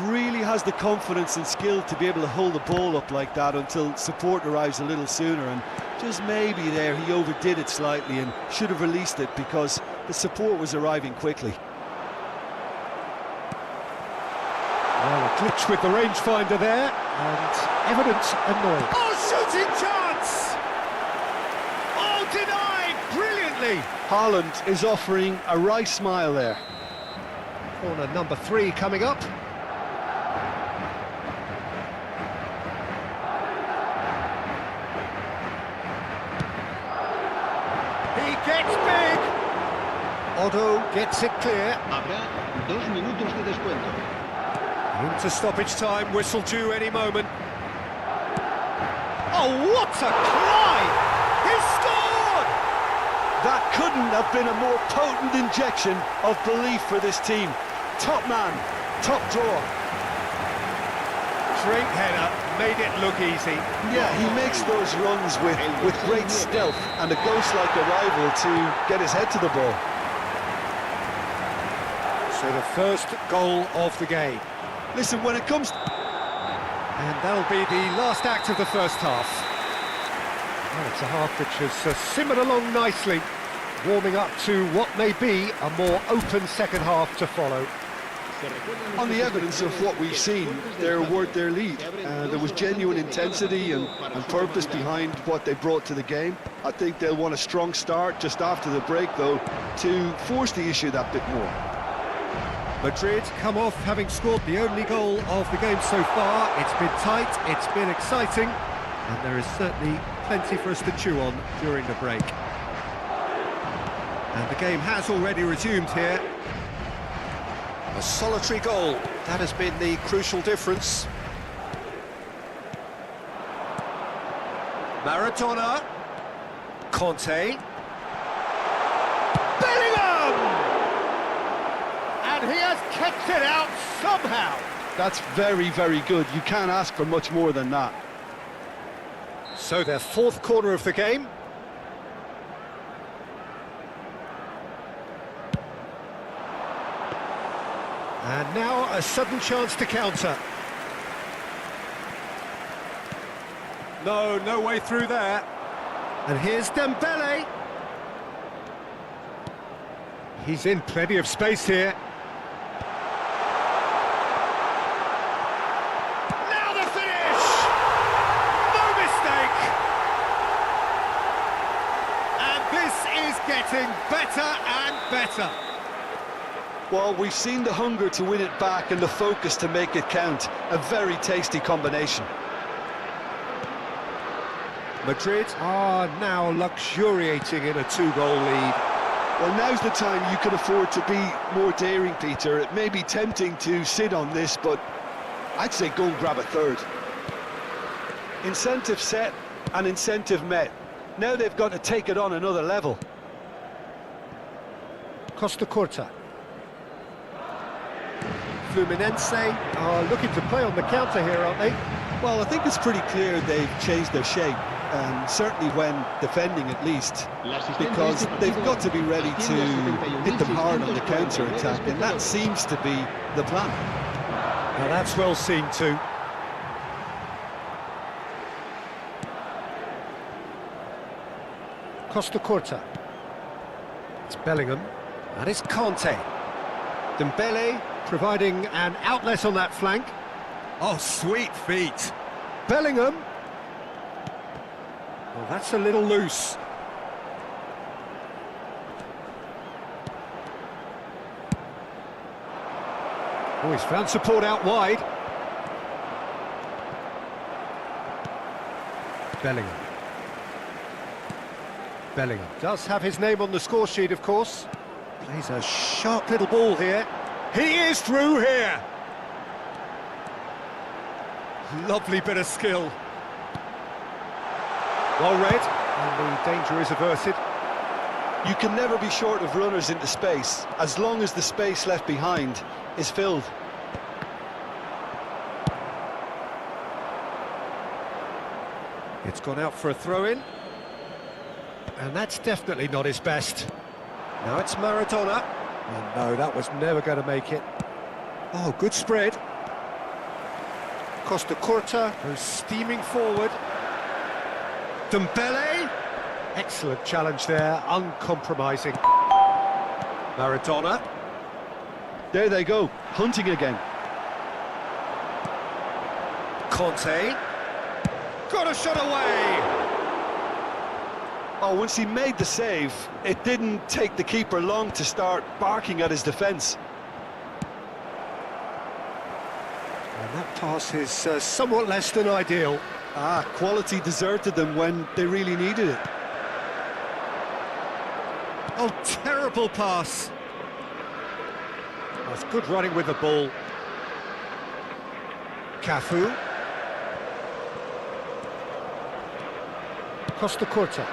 Really has the confidence and skill to be able to hold the ball up like that until support arrives a little sooner, and just maybe there he overdid it slightly and should have released it because the support was arriving quickly. Well, a glitch with the rangefinder there, and evidence annoying. Oh, shooting chance! Oh, denied brilliantly! Haaland is offering a right smile there. Corner number 3 coming up. Gets big. Otto gets it clear. Habrá 2 minutos de descuento. Into stoppage time, whistle due any moment. Oh, what a climb! He scored! That couldn't have been a more potent injection of belief for this team. Top man, top draw. Straight header, made it look easy. Yeah, he makes those runs with great stealth and a ghost-like arrival to get his head to the ball. So the first goal of the game. Listen, when it comes... And that'll be the last act of the first half. Well, it's a half which has simmered along nicely, warming up to what may be a more open second half to follow. On the evidence of what we've seen, they're worth their lead. There was genuine intensity and purpose behind what they brought to the game. I think they'll want a strong start just after the break, though, to force the issue that bit more. Madrid come off having scored the only goal of the game so far. It's been tight, it's been exciting, and there is certainly plenty for us to chew on during the break. And the game has already resumed here. A solitary goal, that has been the crucial difference. Maradona. Conte. Bellingham! And he has kept it out somehow. That's very, very good. You can't ask for much more than that. So their 4th corner of the game. And now a sudden chance to counter. No way through there. And here's Dembele. He's in plenty of space here. Now the finish! No mistake! And this is getting better and better. Well, we've seen the hunger to win it back and the focus to make it count. A very tasty combination. Madrid are now luxuriating in a 2-goal lead. Well, now's the time you can afford to be more daring, Peter. It may be tempting to sit on this, but I'd say go and grab a third. Incentive set and incentive met. Now they've got to take it on another level. Costa Corta. Fluminense are looking to play on the counter here, aren't they? Well, I think it's pretty clear they've changed their shape, certainly when defending at least, because they've got to be ready to hit them hard on the counter-attack, and that seems to be the plan. Now that's well seen too. Costa Corta. It's Bellingham, and it's Conte. Dembele providing an outlet on that flank. Oh, sweet feet. Bellingham. Well, that's a little loose. Oh, he's found support out wide. Bellingham. Bellingham does have his name on the score sheet, of course. Plays a sharp little ball here. He is through here. Lovely bit of skill. Well read, and the danger is averted. You can never be short of runners into space, as long as the space left behind is filled. It's gone out for a throw-in. And that's definitely not his best. Now it's Maradona. And no, that was never going to make it. Oh, good spread. Costa Corta goes steaming forward. Dembele. Excellent challenge there, uncompromising. Maradona. There they go, hunting again. Conte. Got a shot away. Oh, once he made the save, it didn't take the keeper long to start barking at his defence. And that pass is somewhat less than ideal. Quality deserted them when they really needed it. Oh, terrible pass. That's good running with the ball. Cafu. Costa Corta.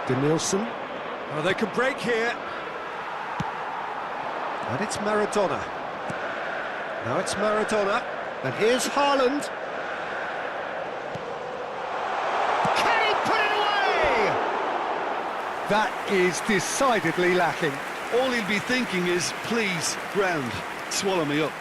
Denilson. Oh, they can break here. And it's Maradona. Now it's Maradona. And here's Haaland. Can he put it away? That is decidedly lacking. All he'll be thinking is, please, ground, swallow me up.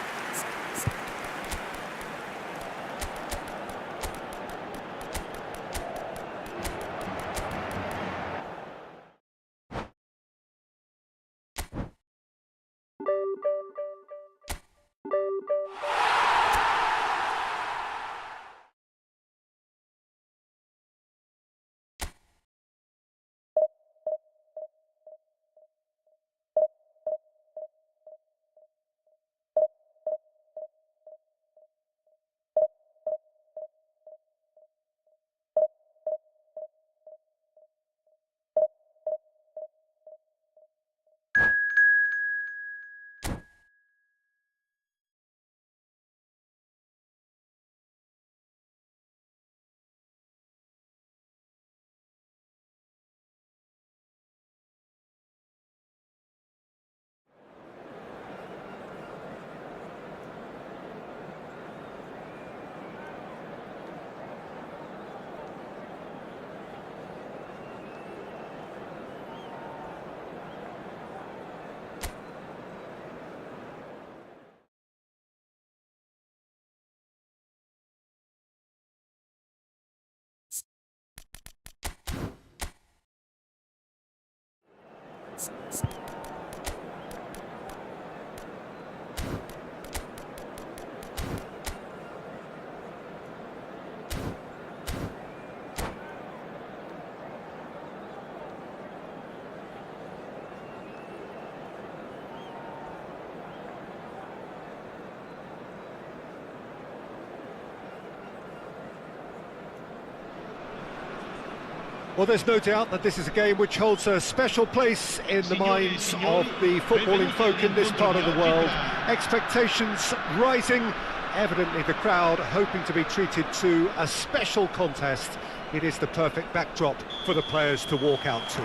Well, there's no doubt that this is a game which holds a special place in the minds of the footballing folk in this part of the world. Expectations rising, evidently the crowd hoping to be treated to a special contest. It is the perfect backdrop for the players to walk out to.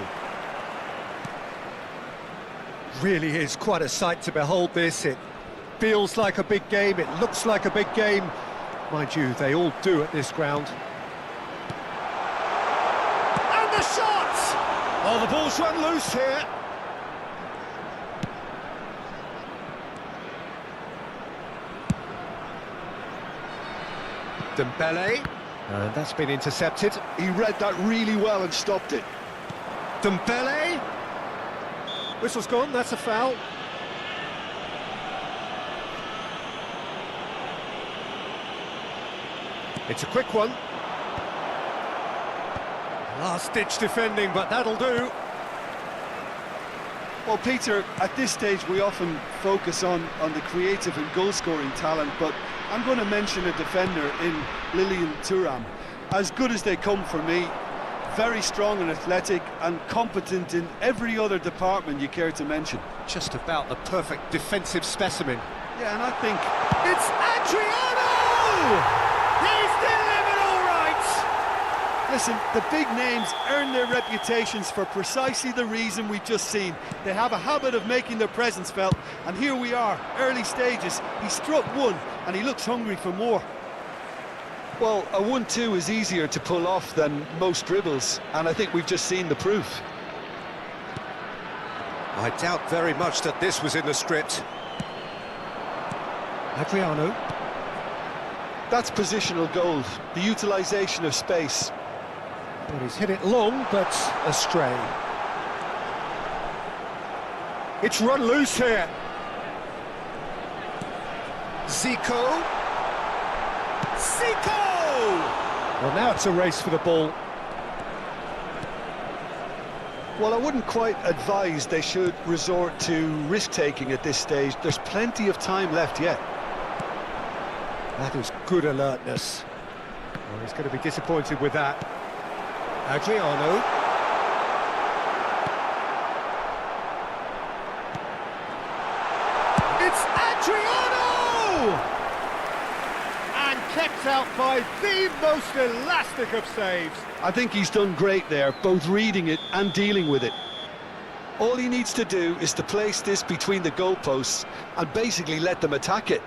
Really is quite a sight to behold this. It feels like a big game, it looks like a big game. Mind you, they all do at this ground. And the shot! Oh, the ball's run loose here. Dembele. And that's been intercepted. He read that really well and stopped it. Dembele. Whistle's gone, that's a foul. It's a quick one. Last-ditch defending, but that'll do. Well, Peter, at this stage we often focus on the creative and goal-scoring talent, but I'm going to mention a defender in Lilian Thuram. As good as they come for me, very strong and athletic and competent in every other department you care to mention. Just about the perfect defensive specimen. Yeah, and I think... It's Adriano! He's delivered all right! Listen, the big names earn their reputations for precisely the reason we've just seen. They have a habit of making their presence felt, and here we are, early stages. He struck one, and he looks hungry for more. Well, a 1-2 is easier to pull off than most dribbles, and I think we've just seen the proof. I doubt very much that this was in the script. Adriano. That's positional gold, the utilisation of space. Well, he's hit it long, but astray. It's run loose here. Zico. Zico! Well, now it's a race for the ball. Well, I wouldn't quite advise they should resort to risk-taking at this stage. There's plenty of time left yet. That is good alertness. Well, he's going to be disappointed with that. Adriano. It's Adriano! And kept out by the most elastic of saves. I think he's done great there, both reading it and dealing with it. All he needs to do is to place this between the goalposts and basically let them attack it.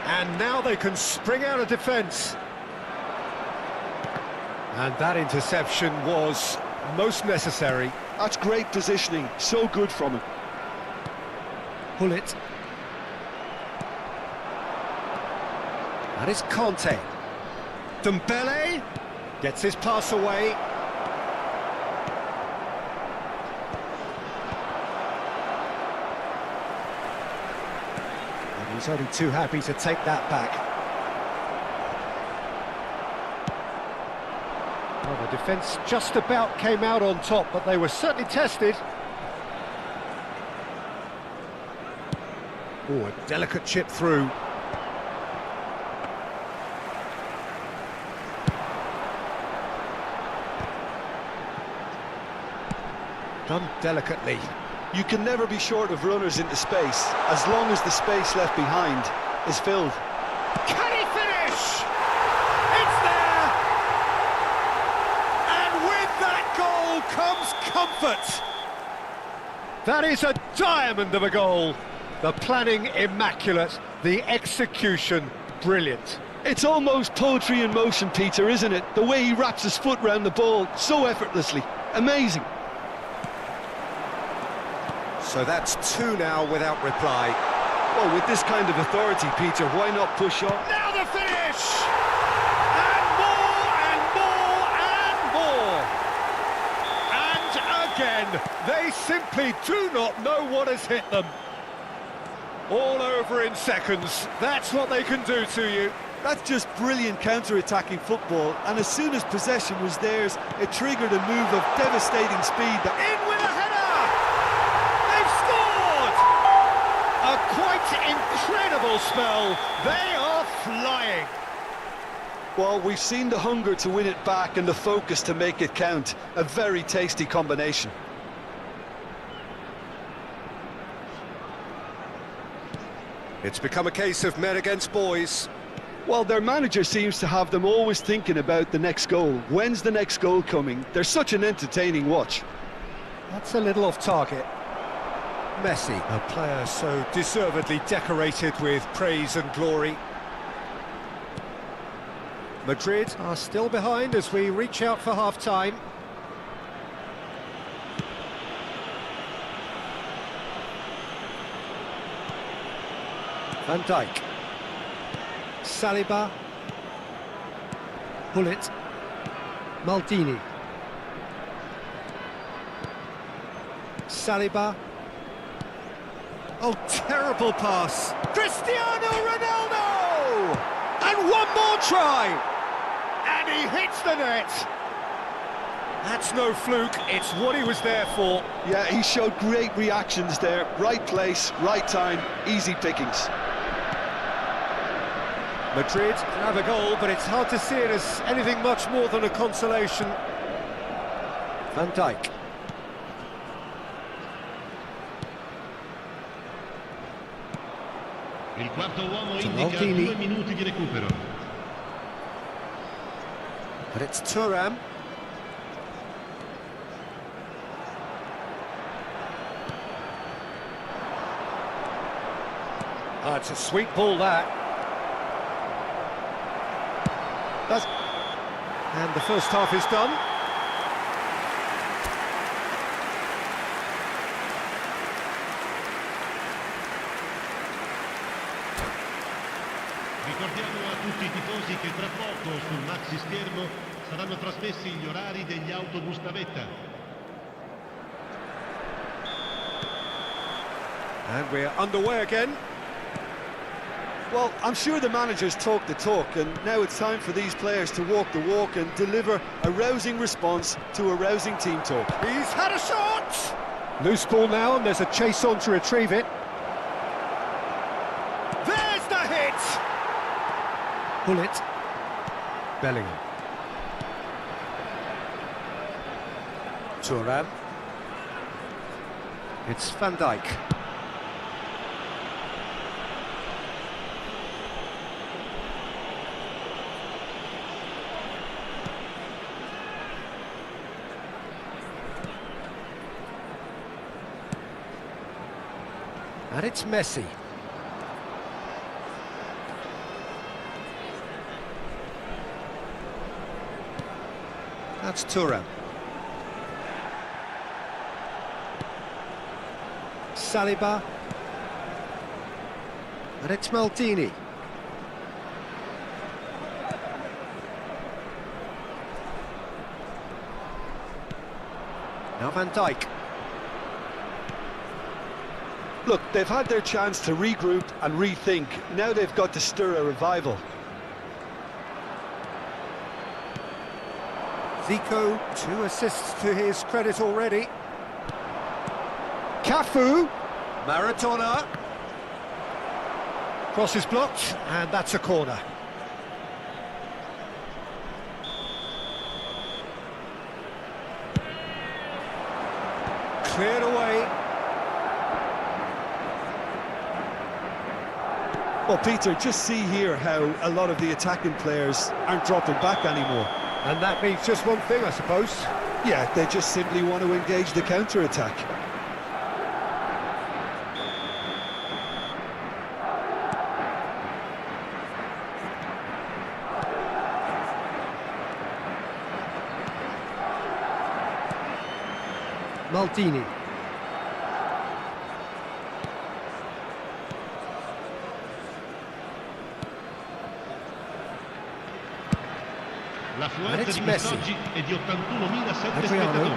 And now they can spring out of defence. And that interception was most necessary. That's great positioning, so good from him. Pull it. That is Conte. Dembele gets his pass away. And he's only too happy to take that back. Well, the defence just about came out on top, but they were certainly tested. Oh, a delicate chip through. Done delicately. You can never be short of runners into space, as long as the space left behind is filled. Can he finish? It's there! And with that goal comes comfort. That is a diamond of a goal. The planning immaculate, the execution brilliant. It's almost poetry in motion, Peter, isn't it? The way he wraps his foot round the ball so effortlessly. Amazing. So that's two now without reply. Well, with this kind of authority, Peter, why not push on? Now the finish! And more, and more, and more! And again, they simply do not know what has hit them. All over in seconds, that's what they can do to you. That's just brilliant counter-attacking football, and as soon as possession was theirs, it triggered a move of devastating speed. In with a header! They've scored! incredible spell. They are flying. Well, we've seen the hunger to win it back and the focus to make it count. A very tasty combination. It's become a case of men against boys. Well, their manager seems to have them always thinking about the next goal. When's the next goal coming? They're such an entertaining watch. That's a little off target. Messi, a player so deservedly decorated with praise and glory. Madrid are still behind as we reach out for half-time. Van Dijk. Saliba. Bullet. Maldini. Saliba. Oh, terrible pass. Cristiano Ronaldo! And one more try! And he hits the net! That's no fluke, it's what he was there for. Yeah, he showed great reactions there. Right place, right time, easy pickings. Madrid have a goal, but it's hard to see it as anything much more than a consolation. Van Dijk. Il quarto uomo indica Maldini. 2 minuti di recupero. But it's Thuram. Ah, it's a sweet ball, that. And the first half is done. Ricordiamo a tutti i tifosi che tra poco sul maxi schermo saranno trasmessi gli orari degli autobus navetta. And we're underway again. Well, I'm sure the managers talk the talk, and now it's time for these players to walk the walk and deliver a rousing response to a rousing team talk. He's had a shot! Loose ball now, and there's a chase on to retrieve it. There's the hit! Bullet. Bellingham. Thuram. It's Van Dijk. And it's Messi. That's Thuram. Saliba. And it's Maldini. Now Van Dijk. Look, they've had their chance to regroup and rethink. Now they've got to stir a revival. Zico, 2 assists to his credit already. Cafu. Maradona. Cross is blocked, and that's a corner. Cleared away. Well, Peter, just see here how a lot of the attacking players aren't dropping back anymore. And that means just one thing, I suppose. Yeah, they just simply want to engage the counter-attack. Maldini. L'affluenza di quest'oggi è di 81.007 spettatori.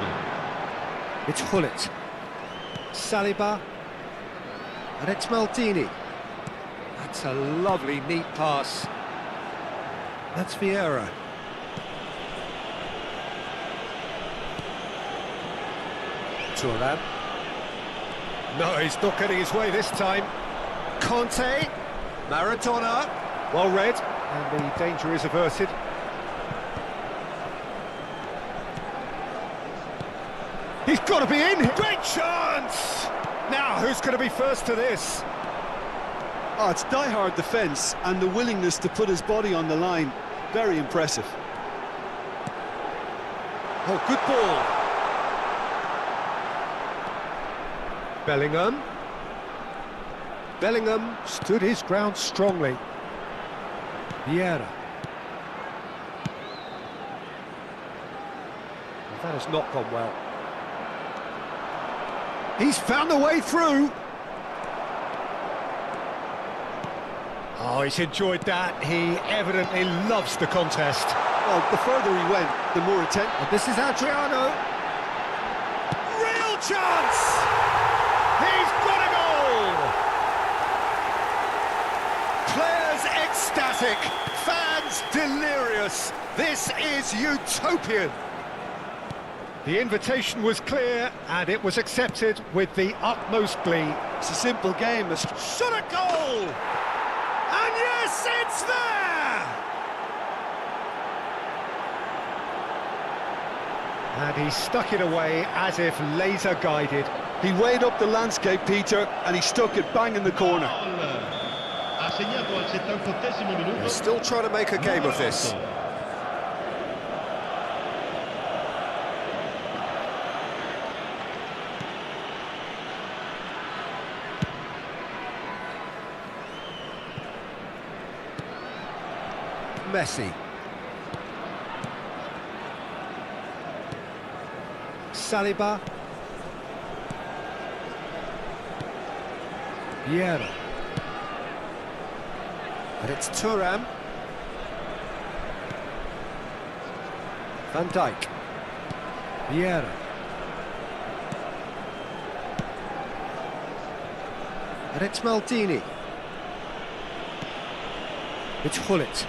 It's Bullet. Saliba. And it's Maldini. That's a lovely, neat pass. That's Vieira. Thuram. No, he's not getting his way this time. Conte, Maradona, well read, and the danger is averted. He's got to be in, great chance! Now, who's going to be first to this? Oh, it's die-hard defence and the willingness to put his body on the line. Very impressive. Oh, good ball. Bellingham. Bellingham stood his ground strongly. Vieira. Well, that has not gone well. He's found a way through. Oh, he's enjoyed that. He evidently loves the contest. Well, the further he went, the more attention. And this is Adriano. Real chance! He's got a goal! Players ecstatic, fans delirious. This is utopian. The invitation was clear and it was accepted with the utmost glee. It's a simple game. Shot a goal! And yes, it's there! And he stuck it away as if laser guided. He weighed up the landscape, Peter, and he stuck it bang in the corner. Ha segnato al 78esimo minuto. They're still trying to make a game of this. Messi. Saliba. Vieira. And it's Thuram. Van Dijk. Vieira. And it's Maldini. It's Gullit.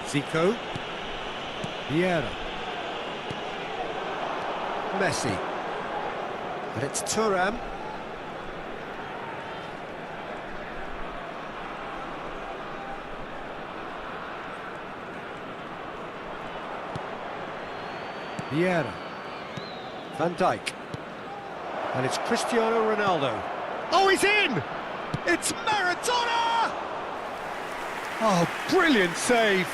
Zico. Vieira. Messi. And it's Thuram. Vieira. Van Dijk. And it's Cristiano Ronaldo. Oh, he's in! It's Maradona! Oh, brilliant save!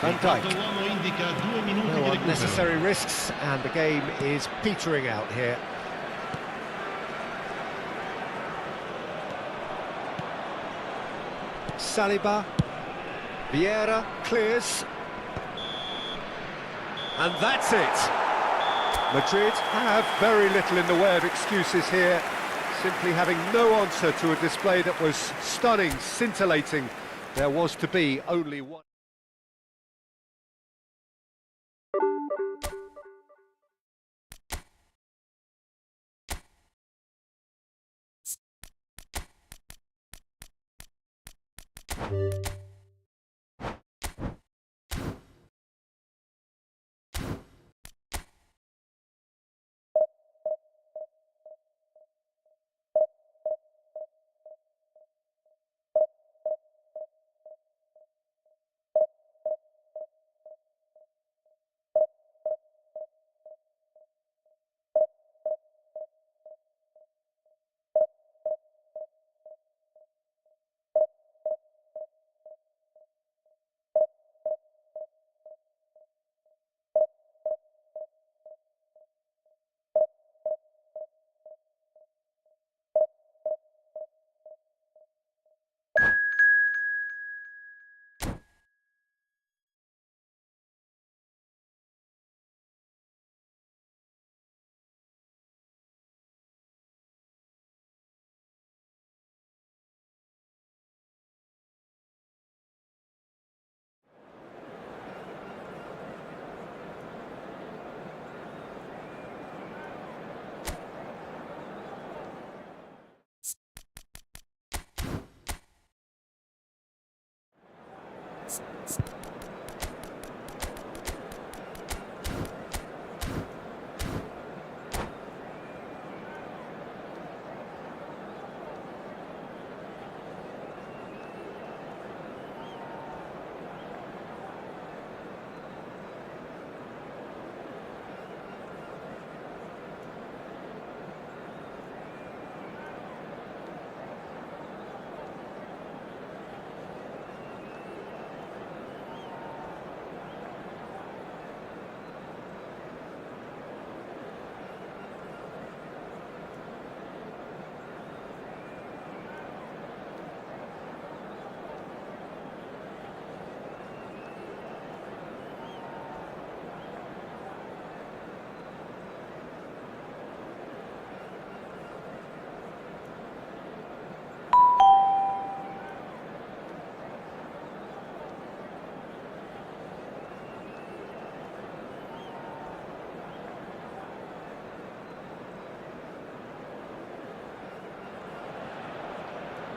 Van Dijk. No unnecessary risks, and the game is petering out here. Saliba. Vieira clears. And that's it. Madrid have very little in the way of excuses here, simply having no answer to a display that was stunning, scintillating. There was to be only one.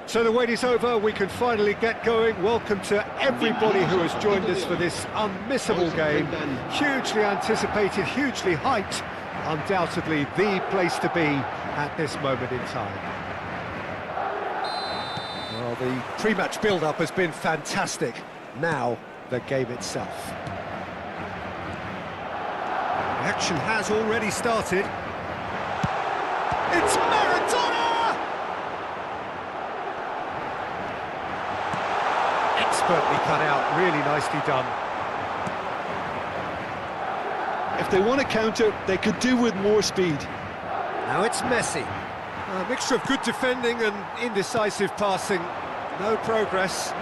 So the wait is over, we can finally get going. Welcome to everybody who has joined us for this unmissable game. Hugely anticipated, hugely hyped. Undoubtedly the place to be at this moment in time. Well, the pre-match build-up has been fantastic. Now, the game itself. The action has already started. It's Maradona! Expertly cut out, really nicely done. If they want to counter, they could do with more speed. Now it's Messi. A mixture of good defending and indecisive passing. No progress.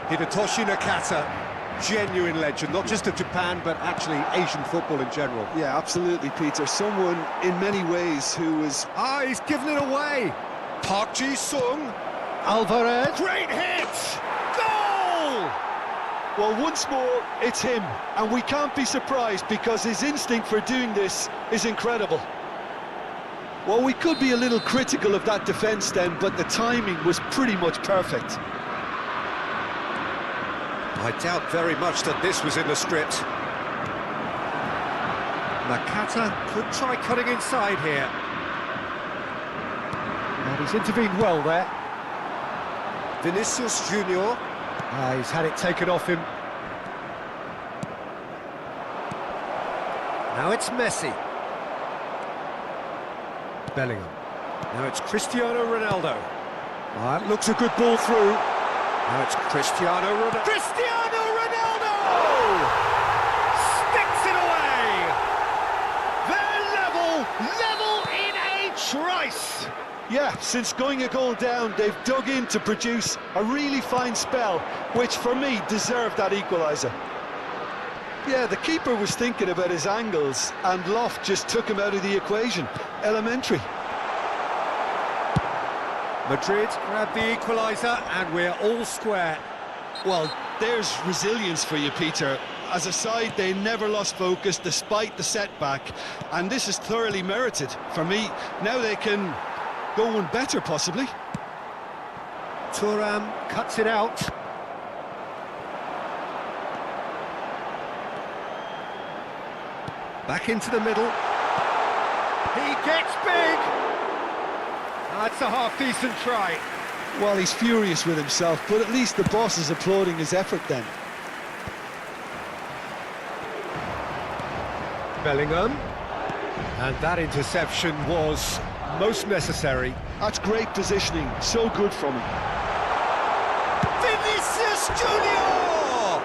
Hidetoshi Nakata, genuine legend, not just of Japan, but actually Asian football in general. Yeah, absolutely, Peter. Someone, in many ways, who was... Ah, he's given it away. Park Ji-sung. Alvarez. Great hit! Goal! Well, once more, it's him. And we can't be surprised because his instinct for doing this is incredible. Well, we could be a little critical of that defence then, but the timing was pretty much perfect. I doubt very much that this was in the script. Nakata could try cutting inside here. And he's intervened well there. Vinicius Junior. He's had it taken off him. Now it's Messi. Bellingham. Now it's Cristiano Ronaldo. That looks a good ball through. Now it's Cristiano Ronaldo. Cristiano Ronaldo! Sticks it away! They're level in a trice! Yeah, since going a goal down, they've dug in to produce a really fine spell, which for me deserved that equaliser. Yeah, the keeper was thinking about his angles, and Loft just took him out of the equation. Elementary. Madrid grabbed the equaliser, and we're all square. Well, there's resilience for you, Peter. As a side, they never lost focus despite the setback, and this is thoroughly merited. For me, now they can go one better, possibly. Thuram cuts it out. Back into the middle. He gets big! That's a half-decent try. Well, he's furious with himself, but at least the boss is applauding his effort then. Bellingham. And that interception was most necessary. That's great positioning, so good from him. Vinicius Junior!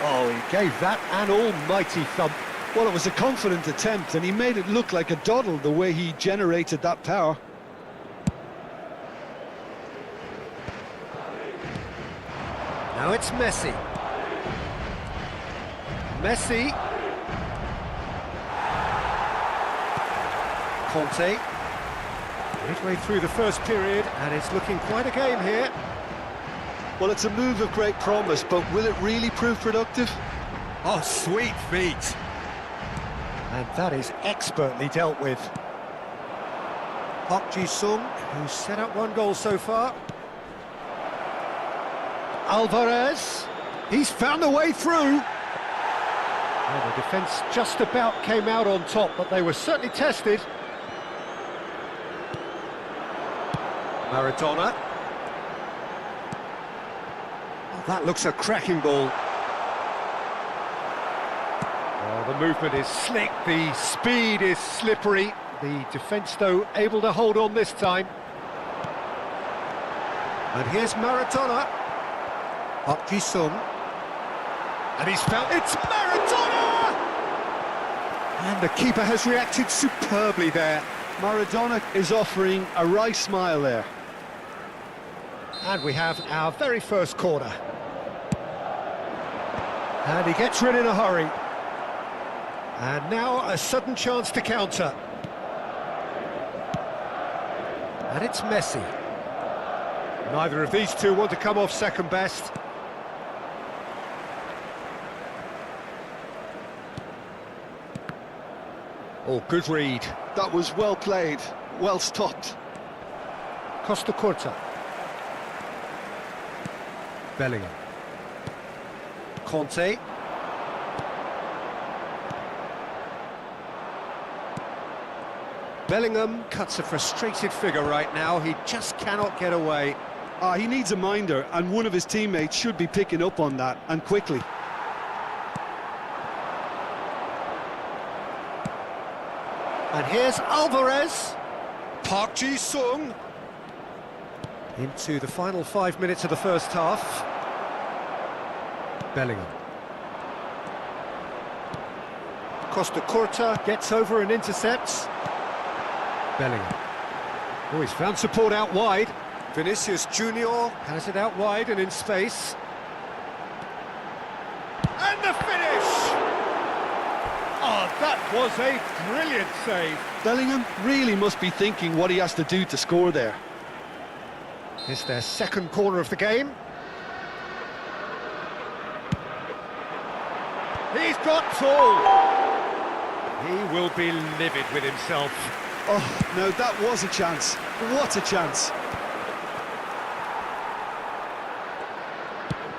Oh, he gave that an almighty thump. Well, it was a confident attempt, and he made it look like a doddle the way he generated that power. Now it's Messi. Messi. Conte. Midway through the first period, and it's looking quite a game here. Well, it's a move of great promise, but will it really prove productive? Oh, sweet feet. And that is expertly dealt with. Park Ji-sung, who's set up one goal so far. Alvarez, he's found a way through. Well, the defence just about came out on top, but they were certainly tested. Maradona. Oh, that looks a cracking ball. Oh, the movement is slick, the speed is slippery. The defence, though, able to hold on this time. And here's Maradona. Park Ji-sung. And he's found... It's Maradona! And the keeper has reacted superbly there. Maradona is offering a wry smile there. And we have our very first corner. And he gets rid in a hurry. And now a sudden chance to counter. And it's Messi. Neither of these two want to come off second best. Oh, good read. That was well played, well stopped. Costa Curta. Bellingham. Conte. Bellingham cuts a frustrated figure right now. He just cannot get away. He needs a minder, and one of his teammates should be picking up on that, and quickly. And here's Alvarez. Park Ji-sung. Into the final 5 minutes of the first half. Bellingham. Costa Curta gets over and intercepts. Bellingham. Oh, he's found support out wide. Vinicius Junior has it out wide and in space. And the finish! Oh, that was a brilliant save. Bellingham really must be thinking what he has to do to score there. It's their second corner of the game. He's got tall. He will be livid with himself. Oh, no, that was a chance. What a chance.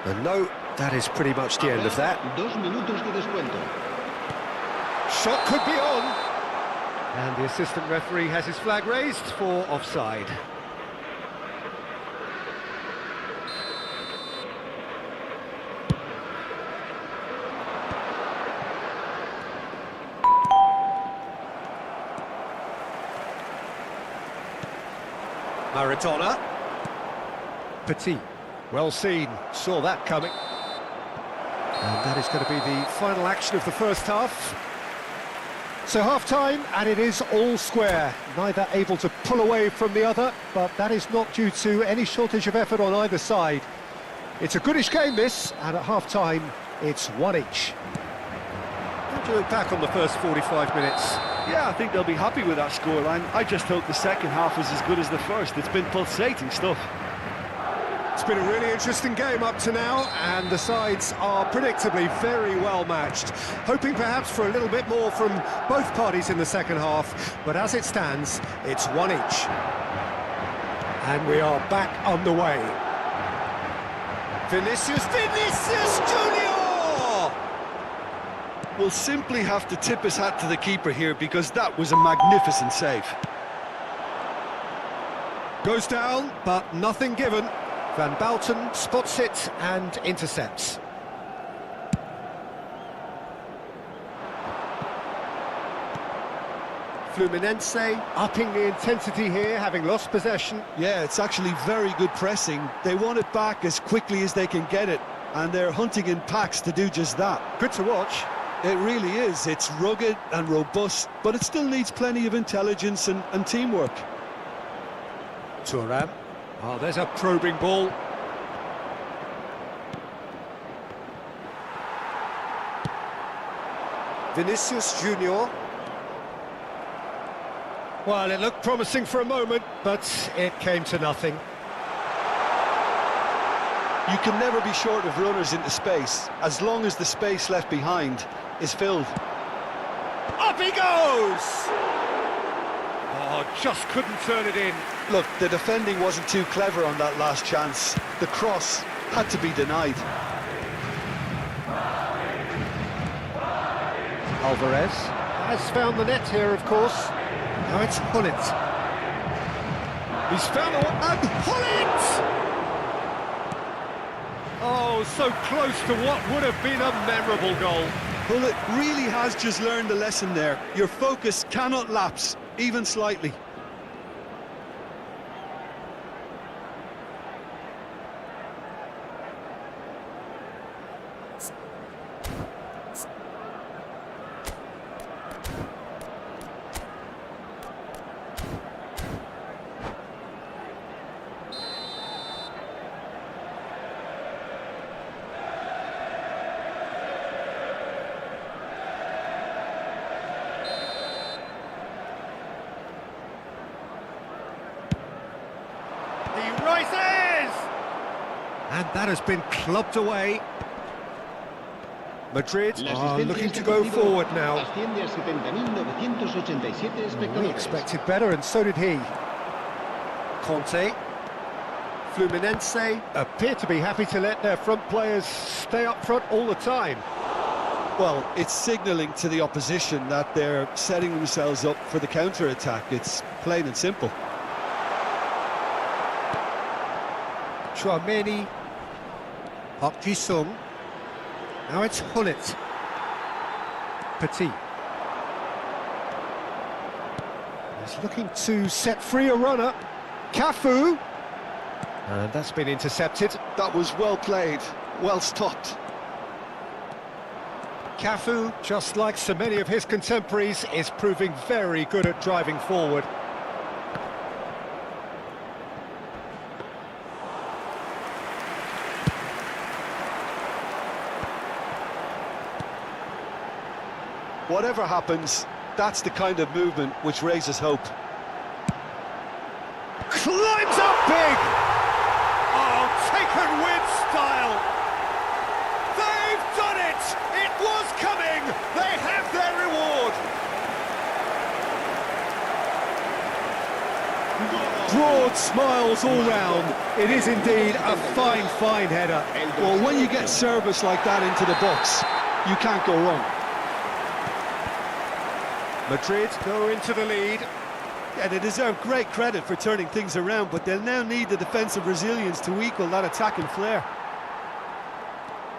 And no, that is pretty much the end of that. 2 minutos de descuento. Shot could be on. And the assistant referee has his flag raised for offside. Maradona. Petit. Well seen. Saw that coming. And that is going to be the final action of the first half. So half-time, and it is all square. Neither able to pull away from the other, but that is not due to any shortage of effort on either side. It's a goodish game, this, and at half-time, it's one each. How do you look back on the first 45 minutes? Yeah, I think they'll be happy with that scoreline. I just hope the second half was as good as the first. It's been pulsating stuff. It's been a really interesting game up to now, and the sides are predictably very well matched. Hoping perhaps for a little bit more from both parties in the second half, but as it stands, it's one each. And we are back underway. Vinicius Junior! We'll simply have to tip his hat to the keeper here, because that was a magnificent save. Goes down, but nothing given. Van Bouten spots it and intercepts. Fluminense upping the intensity here, having lost possession. Yeah, it's actually very good pressing. They want it back as quickly as they can get it, and they're hunting in packs to do just that. Good to watch. It really is. It's rugged and robust, but it still needs plenty of intelligence and teamwork. Thuram. Oh, there's a probing ball. Vinicius Junior. Well, it looked promising for a moment, but it came to nothing. You can never be short of runners into space, as long as the space left behind is filled. Up he goes! Oh, just couldn't turn it in. Look, the defending wasn't too clever on that last chance. The cross had to be denied. Alvarez has found the net here, of course. Now it's Hullet. He's found the one, and Hullet! Oh, so close to what would have been a memorable goal. Hullet really has just learned a lesson there. Your focus cannot lapse, even slightly. And that has been clubbed away. Madrid are looking to go forward now. Asciende a 70.987 We espectadores. expected better, and so did he. Conte. Fluminense appear to be happy to let their front players stay up front all the time. Well, it's signalling to the opposition that they're setting themselves up for the counter-attack. It's plain and simple. Chouameni. Park Ji-sung. Now it's Hullet. Petit. He's looking to set free a runner. Cafu. And that's been intercepted. That was well played, well stopped. Cafu, just like so many of his contemporaries, is proving very good at driving forward. Whatever happens, that's the kind of movement which raises hope. Climbs up big! Oh, taken with style! They've done it! It was coming! They have their reward! Broad smiles all round. It is indeed a fine, fine header. Well, when you get service like that into the box, you can't go wrong. Madrid go into the lead. Yeah, they deserve great credit for turning things around, but they'll now need the defensive resilience to equal that attacking flair.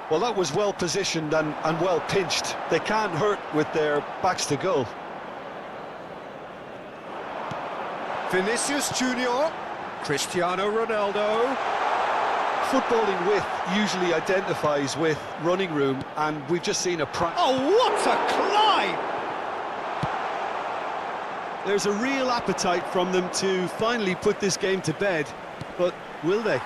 Well, that was well positioned and well pinched. They can't hurt with their backs to goal. Vinicius Junior, Cristiano Ronaldo. Footballing width usually identifies with running room, and we've just seen a Oh, what a climb! There's a real appetite from them to finally put this game to bed, but will they?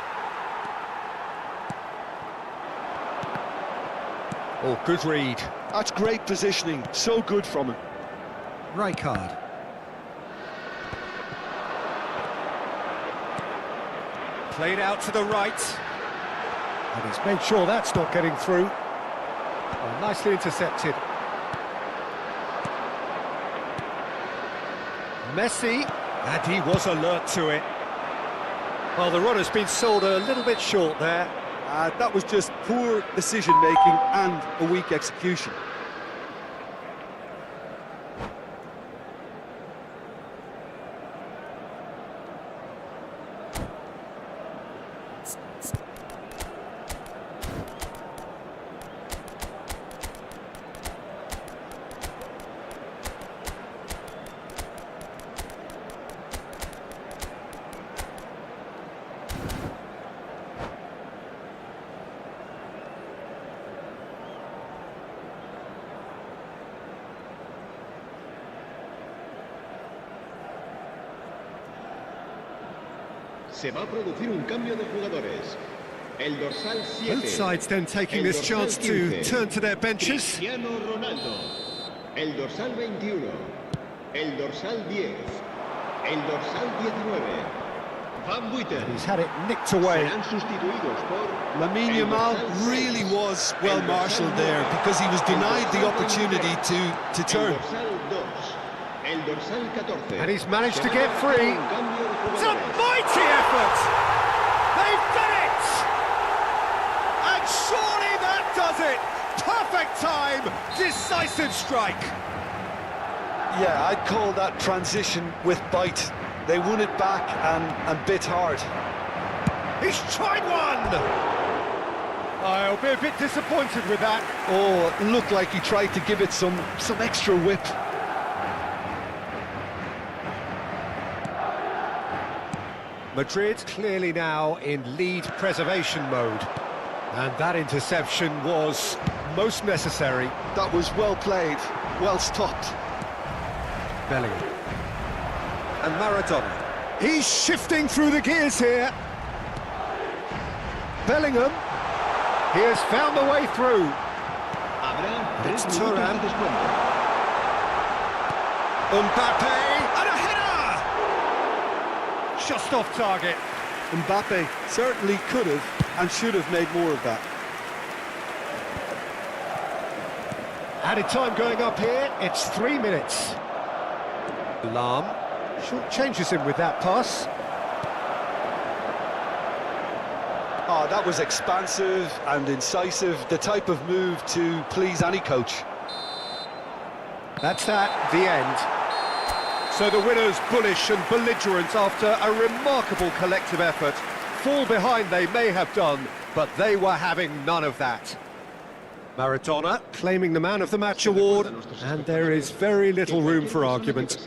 Oh, good read. That's great positioning, so good from him. Rijkaard. Played out to the right. And he's made sure that's not getting through. Oh, nicely intercepted. Messi, and he was alert to it. Well, the runner's been sold a little bit short there. That was just poor decision-making and a weak execution. Se va a producir un cambio de jugadores. El dorsal 7. Both sides then taking this chance to turn to their benches. Cristiano Ronaldo. El dorsal 21. El dorsal 10. El dorsal 19. Van Buiten. He's had it nicked away. Serán sustituidos por Lamine el Yamal dorsal really 6. was well El marshalled dorsal there 9. because he was denied the El dorsal opportunity 19. to turn. El dorsal 2. El dorsal 14. And he's managed to Se get va a free. un cambio de It's a jugadores. mighty effort! They've done it! And surely that does it! Perfect time, decisive strike. Yeah, I'd call that transition with bite. They won it back and bit hard. He's tried one! I'll be a bit disappointed with that. Oh, it looked like he tried to give it some extra whip. Madrid clearly now in lead preservation mode. And that interception was most necessary. That was well played, well stopped. Bellingham. And Maradona. He's shifting through the gears here. Bellingham. He has found the way through. Habrá It's 3 minutos Thuram. de descuento. Mbappe. And a header! Just off target. Mbappe certainly could have and should have made more of that. Added time going up here. It's 3 minutes. Lam short changes him with that pass. Oh, that was expansive and incisive, the type of move to please any coach. That's that, the end. So the winners bullish and belligerent after a remarkable collective effort. Fall behind they may have done, but they were having none of that. Maradona claiming the Man of the Match award, and there is very little room for argument.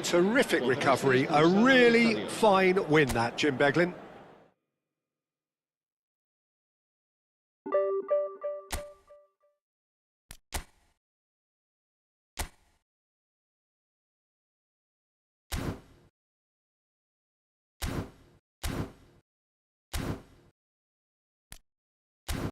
Terrific recovery, a really fine win that, Jim Beglin.